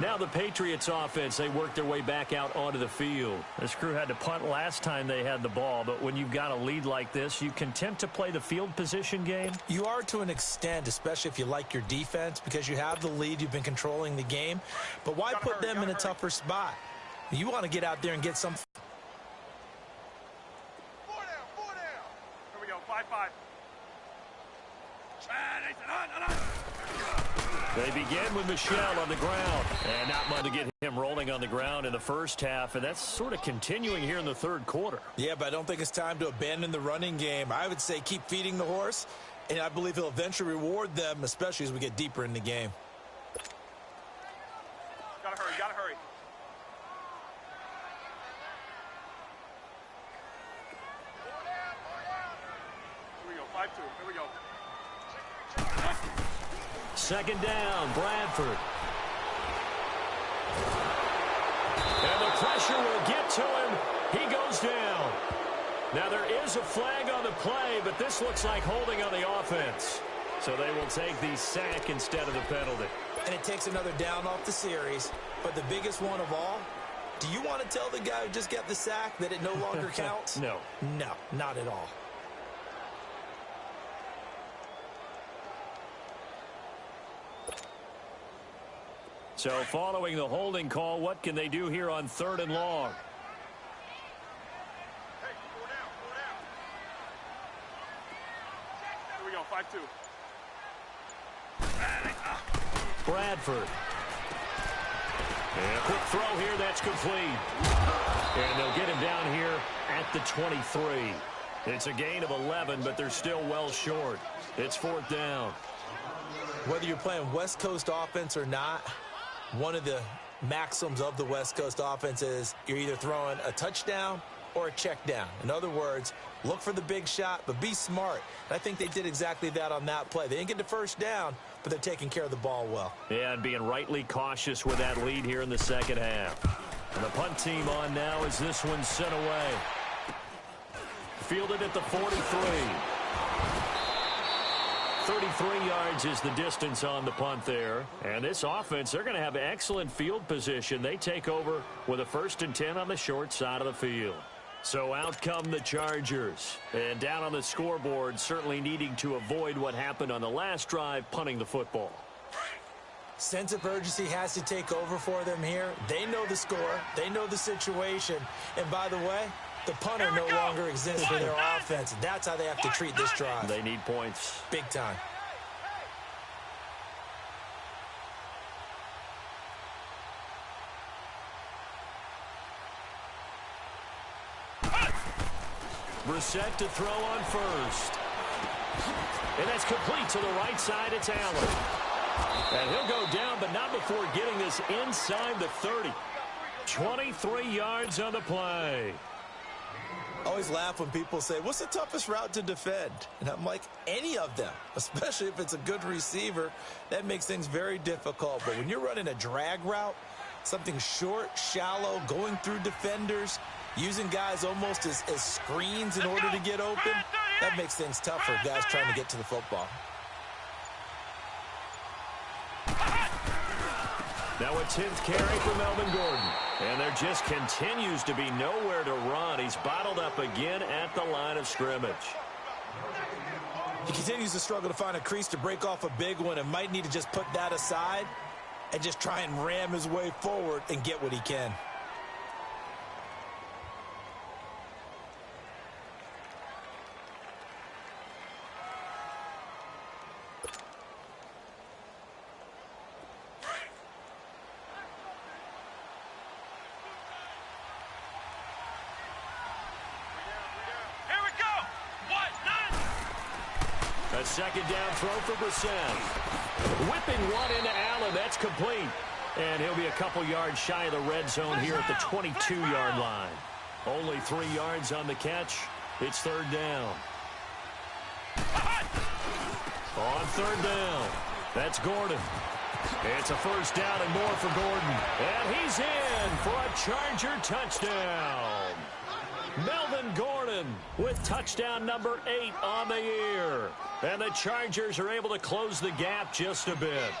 Now the Patriots offense, they work their way back out onto the field. This crew had to punt last time they had the ball, but when you've got a lead like this, you content to play the field position game? You are to an extent, especially if you like your defense, because you have the lead, you've been controlling the game. But why put them in a tougher spot? You want to get out there and get some. 4 down, 4 down. Here we go, 5-5. They begin with Michel on the ground. And not much to get him rolling on the ground in the first half. And that's sort of continuing here in the third quarter. Yeah, but I don't think it's time to abandon the running game. I would say keep feeding the horse. And I believe he'll eventually reward them, especially as we get deeper in the game. Gotta hurry, gotta hurry. Here we go, 5-2. Here we go. Second down, Bradford. And the pressure will get to him. He goes down. Now there is a flag on the play, but this looks like holding on the offense. So they will take the sack instead of the penalty. And it takes another down off the series. But the biggest one of all, do you want to tell the guy who just got the sack that it no longer counts? No. No, not at all. So following the holding call, what can they do here on 3rd and long? Hey, 4 down, 4 down. Here we go, 5-2. Bradford. And a quick throw here, that's complete. And they'll get him down here at the 23. It's a gain of 11, but they're still well short. It's 4th down. Whether you're playing West Coast offense or not, one of the maxims of the West Coast offense is you're either throwing a touchdown or a check down. In other words, look for the big shot, but be smart. And I think they did exactly that on that play. They didn't get the first down, but they're taking care of the ball well. Yeah, and being rightly cautious with that lead here in the second half. And the punt team on now as this one's sent away. Fielded at the 43. 33 yards is the distance on the punt there. And this offense, they're going to have excellent field position. They take over with a 1st and 10 on the short side of the field. So out come the Chargers. And down on the scoreboard, certainly needing to avoid what happened on the last drive, punting the football. Sense of urgency has to take over for them here. They know the score. They know the situation. And by the way, the punter no longer exists for their offense. That's how they have to treat this drive. They need points. Big time. Brissett to throw on 1st. And that's complete to the right side. It's Allen. And he'll go down, but not before getting this inside the 30. 23 yards on the play. I always laugh when people say, what's the toughest route to defend? And I'm like, any of them, especially if it's a good receiver. That makes things very difficult. But when you're running a drag route, something short, shallow, going through defenders, using guys almost as screens in order to get open, that makes things tough for guys trying to get to the football. Now a 10th carry for Melvin Gordon. And there just continues to be nowhere to run. He's bottled up again at the line of scrimmage. He continues to struggle to find a crease to break off a big one and might need to just put that aside and just try and ram his way forward and get what he can. second down throw for Brissett. Whipping one into Allen. That's complete. And he'll be a couple yards shy of the red zone here at the 22-yard line. Only 3 yards on the catch. It's third down. On third down, that's Gordon. It's a first down and more for Gordon. And he's in for a Charger touchdown. Melvin Gordon with touchdown number 8 on the year. And the Chargers are able to close the gap just a bit.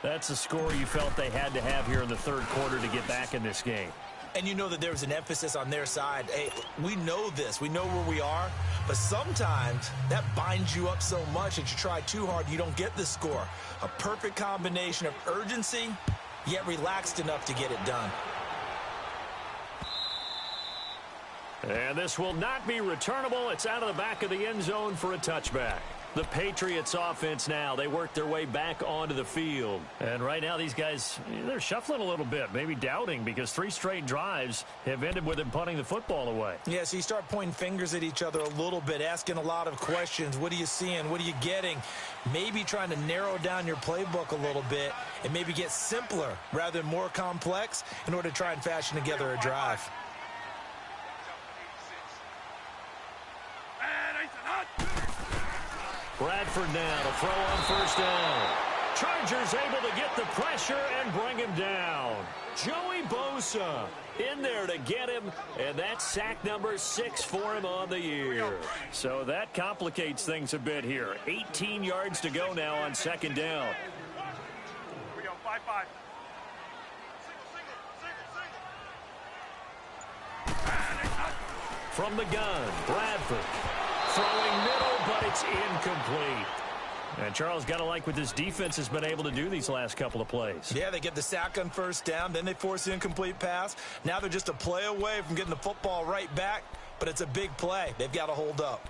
That's the score you felt they had to have here in the third quarter to get back in this game. And you know that there was an emphasis on their side. Hey, we know this. We know where we are. But sometimes that binds you up so much that you try too hard, you don't get the score. A perfect combination of urgency, yet relaxed enough to get it done. And this will not be returnable. It's out of the back of the end zone for a touchback. The Patriots offense now, they work their way back onto the field. And right now these guys, they're shuffling a little bit, maybe doubting, because 3 straight drives have ended with them punting the football away. Yeah, so you start pointing fingers at each other a little bit, asking a lot of questions. What are you seeing? What are you getting? Maybe trying to narrow down your playbook a little bit and maybe get simpler rather than more complex in order to try and fashion together a drive. Bradford now to throw on first down. Chargers able to get the pressure and bring him down. Joey Bosa in there to get him, and that's sack number 6 for him on the year. So that complicates things a bit here. 18 yards to go now on second down. Here we go, 5-5. From the gun, Bradford. Throwing middle, but it's incomplete. And Charles, got to like what this defense has been able to do these last couple of plays. Yeah, they get the sack on first down, then they force the incomplete pass. Now they're just a play away from getting the football right back, but it's a big play. They've got to hold up.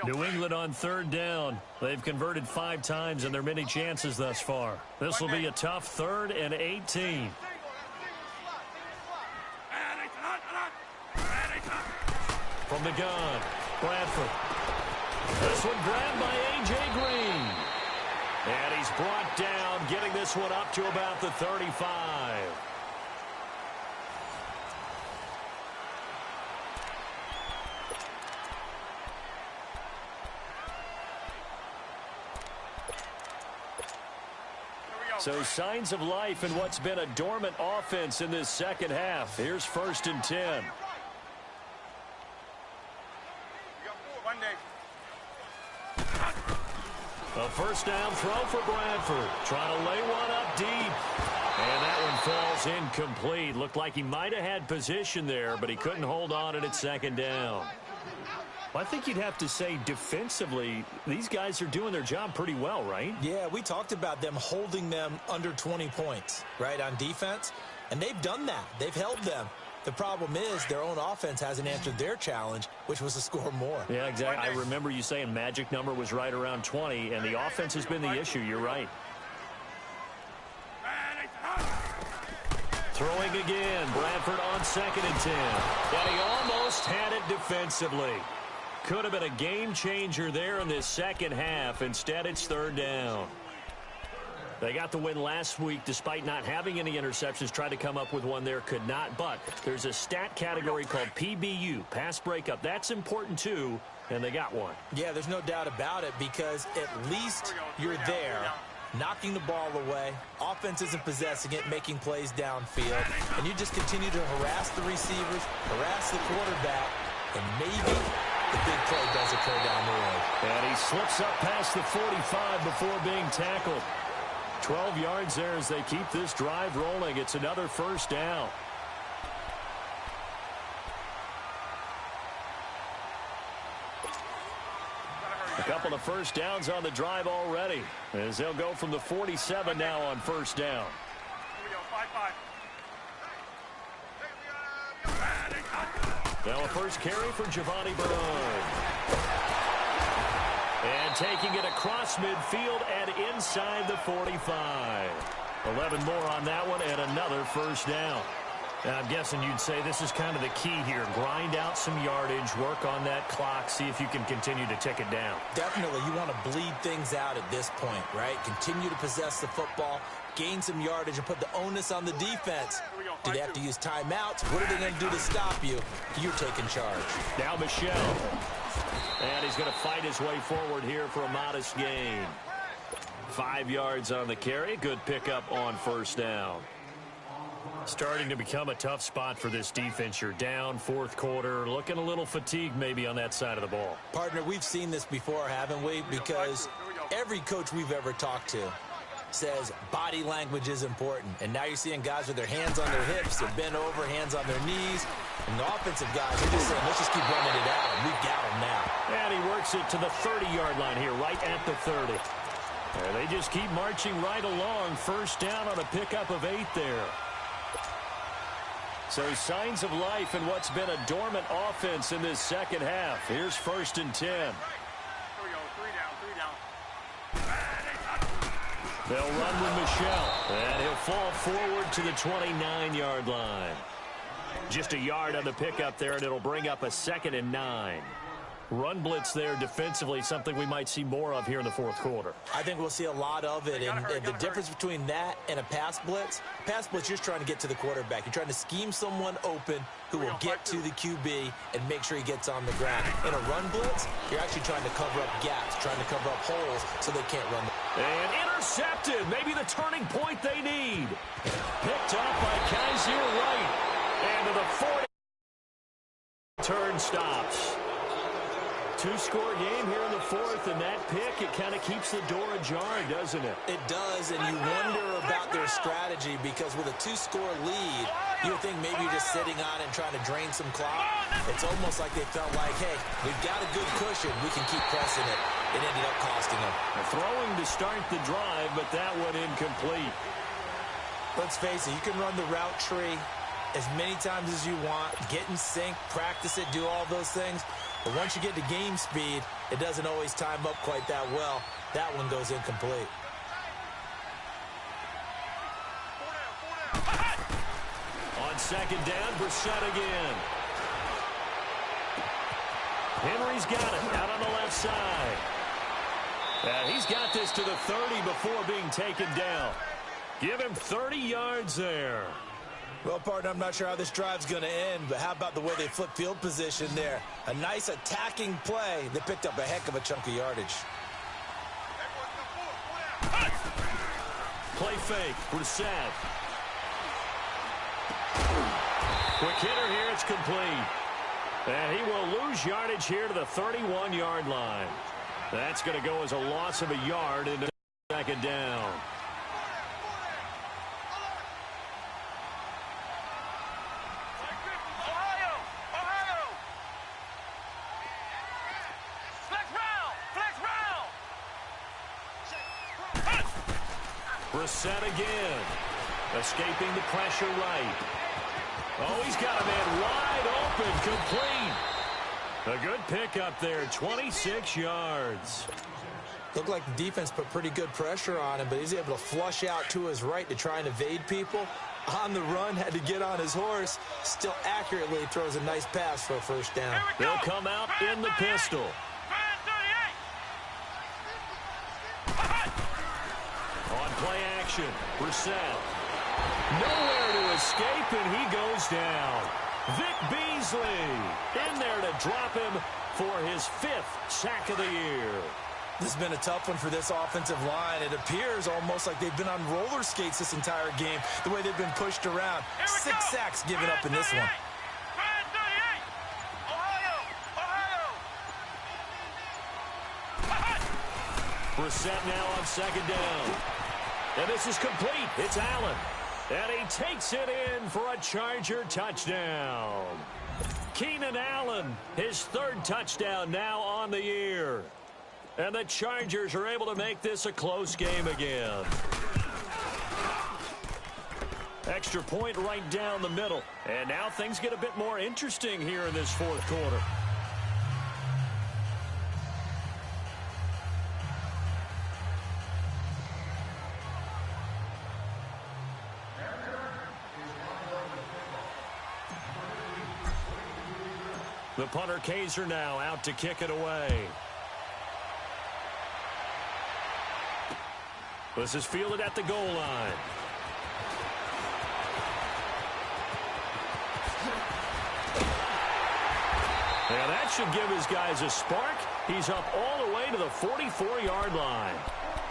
New England on third down. They've converted 5 times in their many chances thus far. This will be a tough 3rd and 18. From the gun, Bradford. This one grabbed by A.J. Green. And he's brought down, getting this one up to about the 35. So signs of life in what's been a dormant offense in this second half. Here's 1st and 10. A first down throw for Bradford. Trying to lay one up deep. And that one falls incomplete. Looked like he might have had position there, but he couldn't hold on at second down. Well, I think you'd have to say defensively, these guys are doing their job pretty well, right? Yeah, we talked about them holding them under 20 points, right, on defense. And they've done that. They've held them. The problem is their own offense hasn't answered their challenge, which was to score more. Yeah, exactly. I remember you saying magic number was right around 20, and the offense has been the issue. You're right. Throwing again. Bradford on 2nd and 10. And he almost had it defensively. Could have been a game changer there in this second half. Instead, it's 3rd down. They got the win last week despite not having any interceptions. Tried to come up with one there, could not. But there's a stat category called PBU, pass breakup. That's important too, and they got one. Yeah, there's no doubt about it, because at least you're there, knocking the ball away. Offense isn't possessing it, making plays downfield. And you just continue to harass the receivers, harass the quarterback, and maybe the big play does occur down the road. And he slips up past the 45 before being tackled. 12 yards there as they keep this drive rolling. It's another first down. A couple of first downs on the drive already, as they'll go from the 47 now on first down. Here we go, 5-5. Now a first carry for Giovanni Bernard. And taking it across midfield and inside the 45. 11 more on that one and another first down. Now, I'm guessing you'd say this is kind of the key here. Grind out some yardage, work on that clock, see if you can continue to tick it down. Definitely. You want to bleed things out at this point, right? Continue to possess the football, gain some yardage, and put the onus on the defense. Do they have to use timeouts? What are they going to do to stop you? You're taking charge. Now Michelle. And he's going to fight his way forward here for a modest gain. 5 yards on the carry. Good pickup on first down. Starting to become a tough spot for this defense. You're down, fourth quarter, looking a little fatigued maybe on that side of the ball. Partner, we've seen this before, haven't we? Because every coach we've ever talked to says body language is important. And now you're seeing guys with their hands on their hips, they're bent over, hands on their knees. And the offensive guys are just saying, let's just keep running it out, and we've got them now. And he works it to the 30-yard line here, right at the 30. And they just keep marching right along. First down on a pickup of 8 there. So signs of life in what's been a dormant offense in this second half. Here's 1st and 10. Here we go. 3 down. They'll run with Michelle. And he'll fall forward to the 29-yard line. Just a yard on the pickup there, and it'll bring up a 2nd and 9. Run blitz there defensively, something we might see more of here in the fourth quarter. I think we'll see a lot of it, and the difference between that and a pass blitz, you're trying to get to the quarterback. You're trying to scheme someone open who will get to the QB and make sure he gets on the ground. In a run blitz, you're actually trying to cover up gaps, trying to cover up holes so they can't run. And intercepted, maybe the turning point they need. Picked up by Kanyeezy85's. And to the 40. Turn stops. 2-score game here in the fourth, and that pick, it kind of keeps the door ajar, doesn't it? It does, and you wonder about their strategy because with a 2-score lead, you would think maybe you're just sitting on it and trying to drain some clock. It's almost like they felt like, hey, we've got a good cushion. We can keep pressing it. It ended up costing them. Throwing to start the drive, but that one incomplete. Let's face it, you can run the route tree as many times as you want, get in sync, practice it, do all those things. But once you get to game speed, it doesn't always time up quite that well. That one goes incomplete. On 2nd down, Brissett again. Henry's got it out on the left side. And he's got this to the 30 before being taken down. Give him 30 yards there. Well, partner, I'm not sure how this drive's going to end, but how about the way they flip field position there? A nice attacking play that picked up a heck of a chunk of yardage. Play fake, Brissett. Quick hitter here, it's complete. And he will lose yardage here to the 31-yard line. That's going to go as a loss of a yard into 2nd down. Brissett again. Escaping the pressure right. Oh, he's got a man wide open, complete. A good pickup there, 26 yards. Looked like the defense put pretty good pressure on him, but he's able to flush out to his right to try and evade people. On the run, had to get on his horse. Still accurately throws a nice pass for a first down. They'll come out in the pistol. On play action, Brissett. Nowhere to escape, and he goes down. Vic Beasley in there to drop him for his 5th sack of the year. This has been a tough one for this offensive line. It appears almost like they've been on roller skates this entire game, the way they've been pushed around. 6 sacks given up in this one. Brissett now on 2nd down. And this is complete. It's Allen. And he takes it in for a Charger touchdown. Keenan Allen, his 3rd touchdown now on the year. And the Chargers are able to make this a close game again. Extra point right down the middle. And now things get a bit more interesting here in this fourth quarter. The punter Kaiser now out to kick it away. This is fielded at the goal line. And that should give his guys a spark. He's up all the way to the 44-yard line.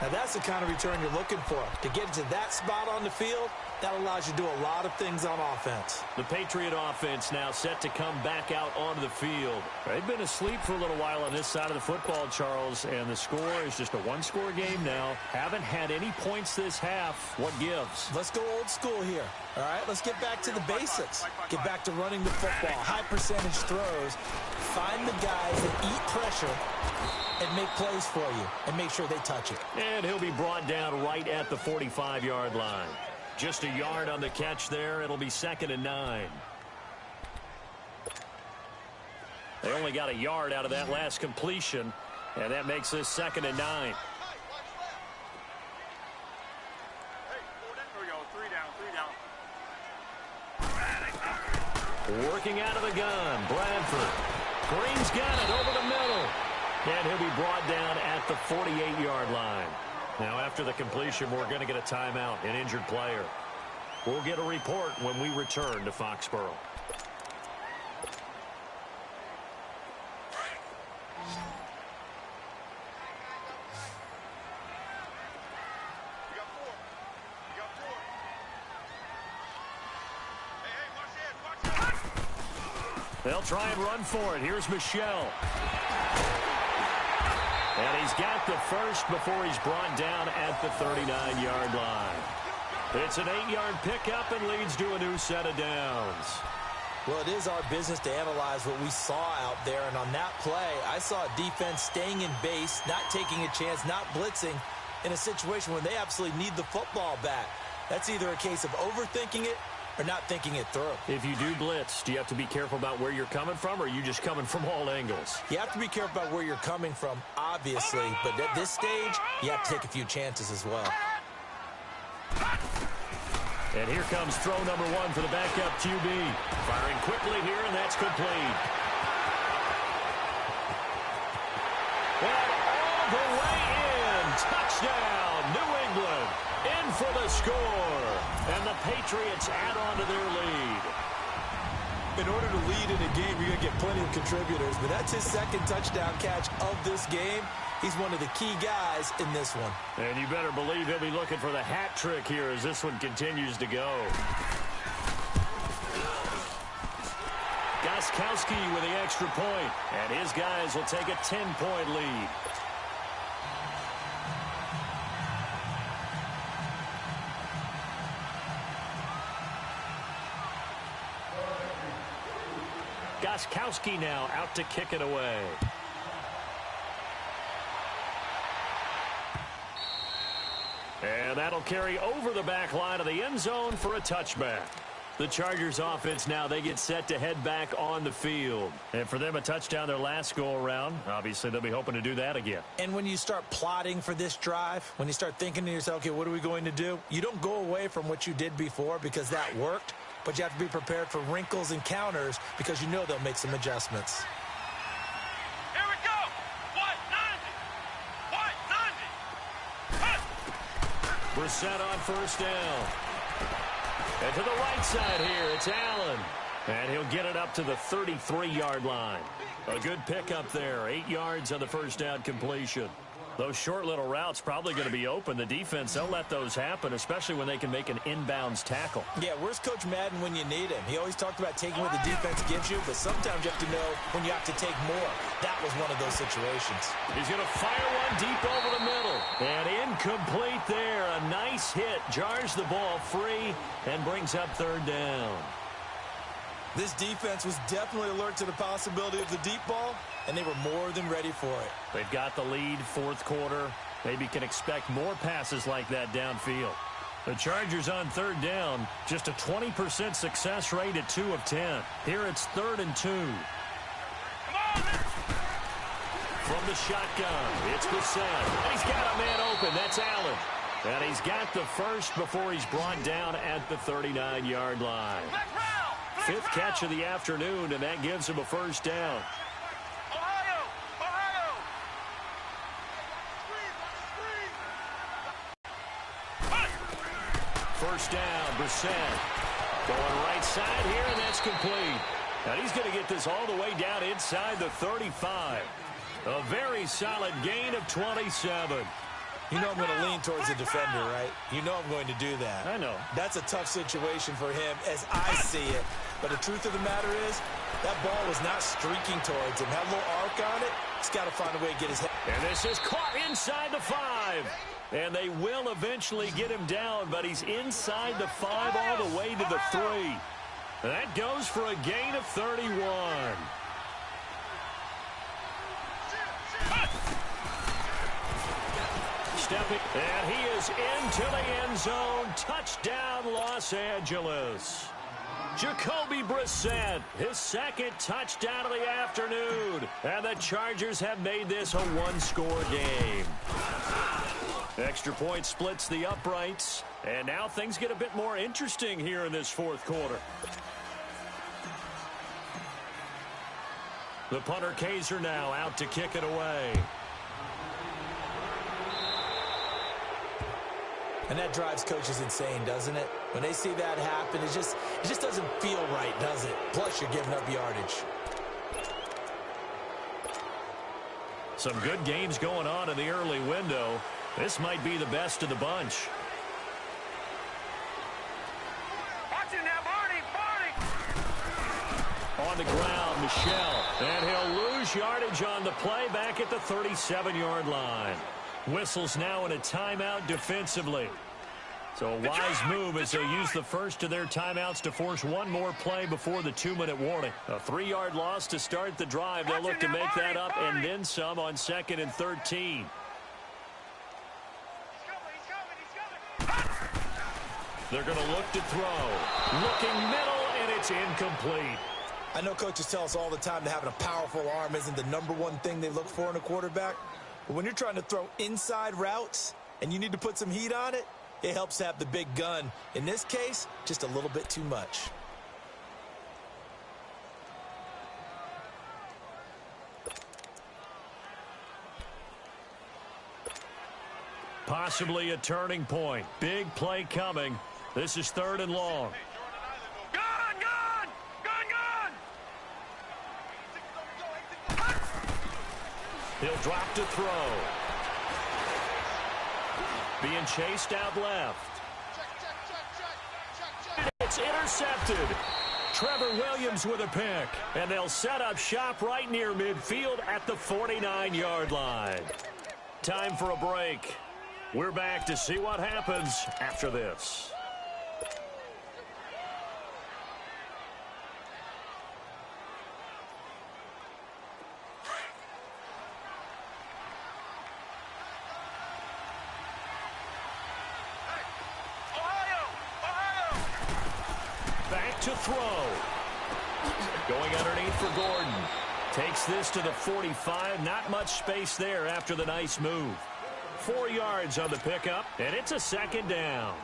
Now that's the kind of return you're looking for. To get to that spot on the field, that allows you to do a lot of things on offense. The Patriot offense now set to come back out onto the field. They've been asleep for a little while on this side of the football, Charles, and the score is just a one-score game now. Haven't had any points this half. What gives? Let's go old school here. All right, let's get back to the basics. Get back to running the football, high percentage throws. Find the guys that eat pressure and make plays for you and make sure they touch it. And he'll be brought down right at the 45-yard line. Just a yard on the catch there. It'll be 2nd and 9. They only got a yard out of that last completion, and that makes this 2nd and 9. Working out of the gun, Bradford. Green's got it over the middle. And he'll be brought down at the 48-yard line. Now, after the completion, we're going to get a timeout, an injured player. We'll get a report when we return to Foxborough. They'll try and run for it. Here's Michelle. And he's got the first before he's brought down at the 39-yard line. It's an 8-yard pickup and leads to a new set of downs. Well, it is our business to analyze what we saw out there. And on that play, I saw a defense staying in base, not taking a chance, not blitzing in a situation where they absolutely need the football back. That's either a case of overthinking it or not thinking it through. If you do blitz, do you have to be careful about where you're coming from, or are you just coming from all angles? You have to be careful about where you're coming from, obviously, but at this stage, you have to take a few chances as well. And here comes throw number 1 for the backup QB. Firing quickly here, and that's complete. And all the way in. Touchdown, New England. In for the score. And the Patriots add on to their lead. In order to lead in a game, you're going to get plenty of contributors, but that's his second touchdown catch of this game. He's one of the key guys in this one. And you better believe he'll be looking for the hat trick here as this one continues to go. Gostkowski with the extra point, and his guys will take a 10-point lead. Gostkowski now out to kick it away. And that'll carry over the back line of the end zone for a touchback. The Chargers offense now, they get set to head back on the field. And for them, a touchdown their last go-around. Obviously, they'll be hoping to do that again. And when you start plotting for this drive, when you start thinking to yourself, okay, what are we going to do? You don't go away from what you did before because that worked, but you have to be prepared for wrinkles and counters because you know they'll make some adjustments. Here we go. White 90. Brissett on first down. And to the right side here, it's Allen. And he'll get it up to the 33-yard line. A good pickup there. 8 yards on the first down completion. Those short little routes probably going to be open. The defense, they'll let those happen, especially when they can make an inbounds tackle. Yeah, where's Coach Madden when you need him? He always talked about taking what the defense gives you, but sometimes you have to know when you have to take more. That was one of those situations. He's going to fire one deep over the middle. And incomplete there. A nice hit. Jars the ball free and brings up third down. This defense was definitely alert to the possibility of the deep ball, and they were more than ready for it. They've got the lead, fourth quarter. Maybe can expect more passes like that downfield. The Chargers on third down, just a 20% success rate at 2 of 10. Here it's 3rd and 2. From the shotgun, it's Brissett. He's got a man open. That's Allen. And he's got the first before he's brought down at the 39-yard line. Fifth catch of the afternoon, and that gives him a first down. Ohio! Ohio! First down, Brissett. Going right side here, and that's complete. And he's going to get this all the way down inside the 35. A very solid gain of 27. You know I'm going to lean towards the defender, right? You know I'm going to do that. I know. That's a tough situation for him as I see it. But the truth of the matter is, that ball was not streaking towards him. Had a little arc on it. He's got to find a way to get his head. And this is caught inside the 5. And they will eventually get him down, but he's inside the 5 all the way to the 3. That goes for a gain of 31. Stepping, and he is into the end zone. Touchdown, Los Angeles. Jacoby Brissett, his second touchdown of the afternoon. And the Chargers have made this a one-score game. Extra point splits the uprights. And now things get a bit more interesting here in this fourth quarter. The punter Kaiser now out to kick it away. And that drives coaches insane, doesn't it? When they see that happen, it just doesn't feel right, does it? Plus, you're giving up yardage. Some good games going on in the early window. This might be the best of the bunch. Watch it now, Barney! Barney! On the ground, Michel. And he'll lose yardage on the play back at the 37-yard line. Whistles now in a timeout defensively. So a wise move as they use the first of their timeouts to force one more play before the 2-minute warning. A 3-yard loss to start the drive. They'll look to make that up and then some on 2nd and 13. They're going to look to throw. Looking middle, and it's incomplete. I know coaches tell us all the time that having a powerful arm isn't the number one thing they look for in a quarterback. But when you're trying to throw inside routes and you need to put some heat on it, it helps to have the big gun. In this case, just a little bit too much. Possibly a turning point. Big play coming. This is 3rd and long. Gun! Gun! Gun! Gun! He'll drop to throw. Being chased out left. It's intercepted. Trevor Williams with a pick. And they'll set up shop right near midfield at the 49-yard line. Time for a break. We're back to see what happens after this. Back to throw. Going underneath for Gordon. Takes this to the 45. Not much space there after the nice move. 4 yards on the pickup, and it's a 2nd down.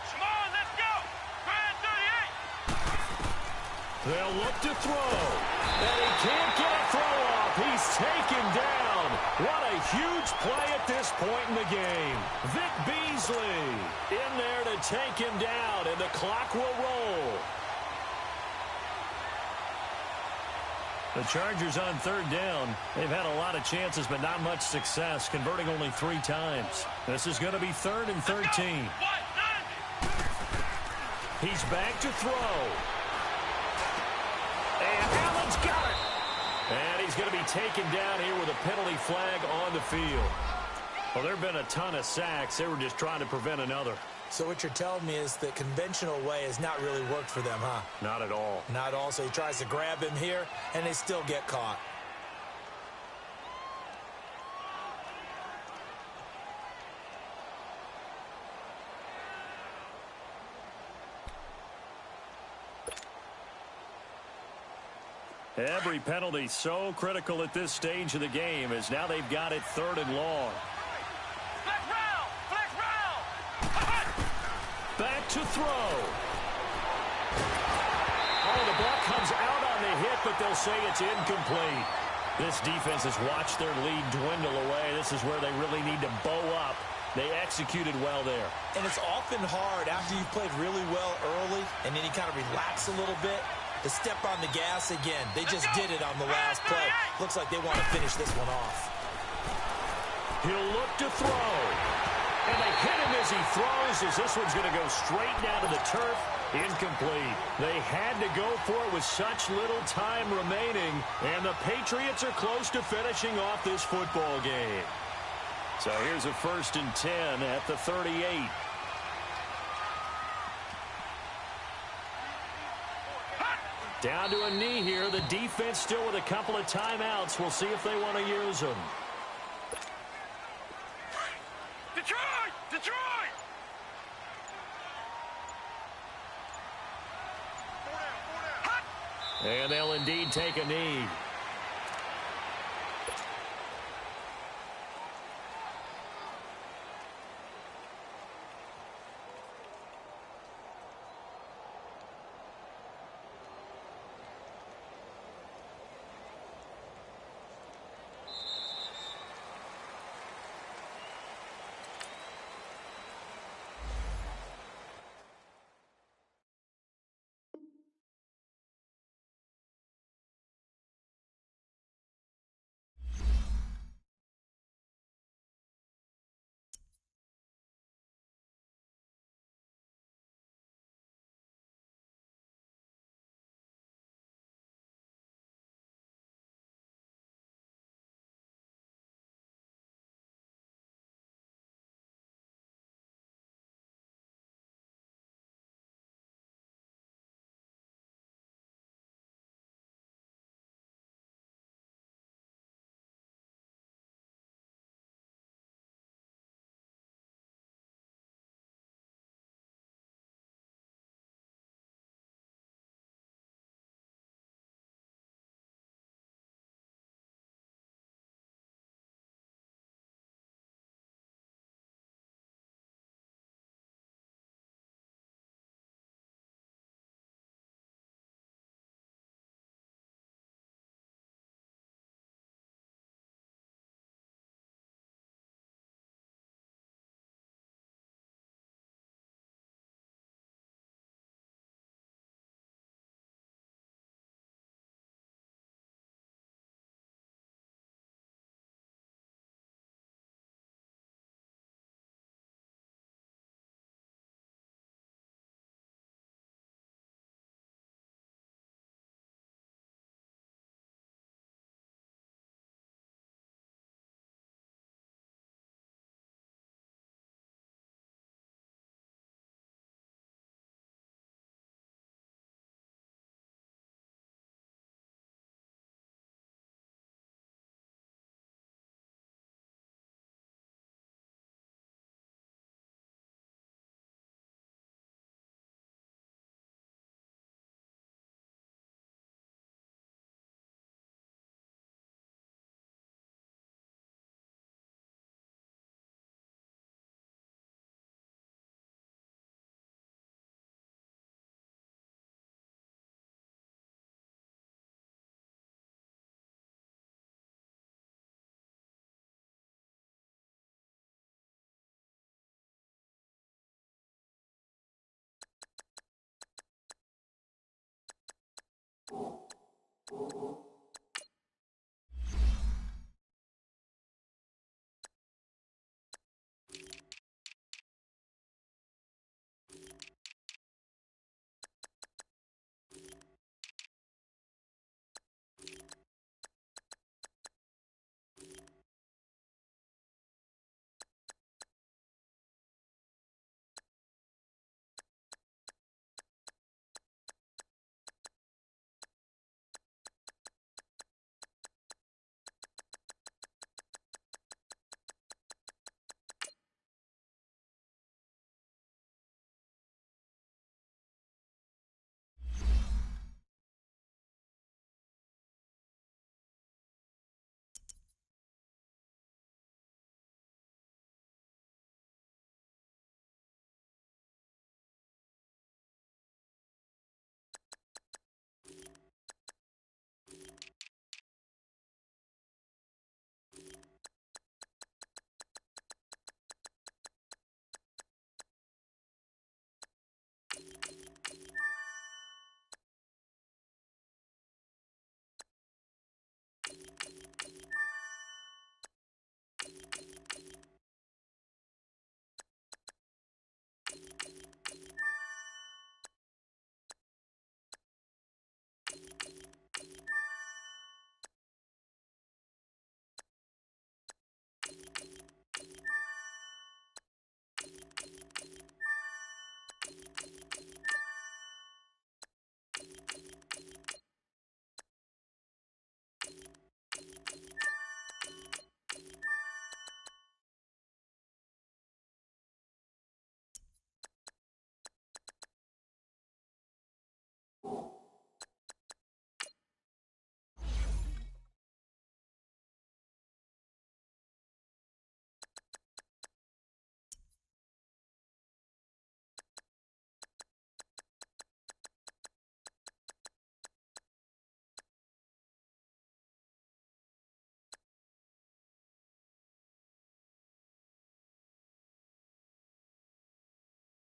Come on, let's go! Grand 38! They'll look to throw. And he can't get a throw off. He's taken down. What a huge play at this point in the game. Vic Beasley in there to take him down, and the clock will roll. The Chargers on 3rd down. They've had a lot of chances, but not much success, converting only 3 times. This is going to be 3rd and 13. He's back to throw. And Allen's got it. And he's going to be taken down here with a penalty flag on the field. Well, there have been a ton of sacks. They were just trying to prevent another. So what you're telling me is the conventional way has not really worked for them, huh? Not at all. Not all. So he tries to grab him here, and they still get caught. Every penalty so critical at this stage of the game as now they've got it 3rd and long. to throw. Oh, the ball comes out on the hit, but they'll say it's incomplete. This defense has watched their lead dwindle away. This is where they really need to bow up. They executed well there. And it's often hard after you've played really well early and then you kind of relax a little bit to step on the gas again. They just did it on the last play. Looks like they want to finish this one off. He'll look to throw. And they hit him as he throws, as this one's going to go straight down to the turf. Incomplete. They had to go for it with such little time remaining, and the Patriots are close to finishing off this football game. So here's a 1st and 10 at the 38. Down to a knee here. The defense still with a couple of timeouts. We'll see if they want to use them. Detroit! Detroit! And they'll indeed take a knee.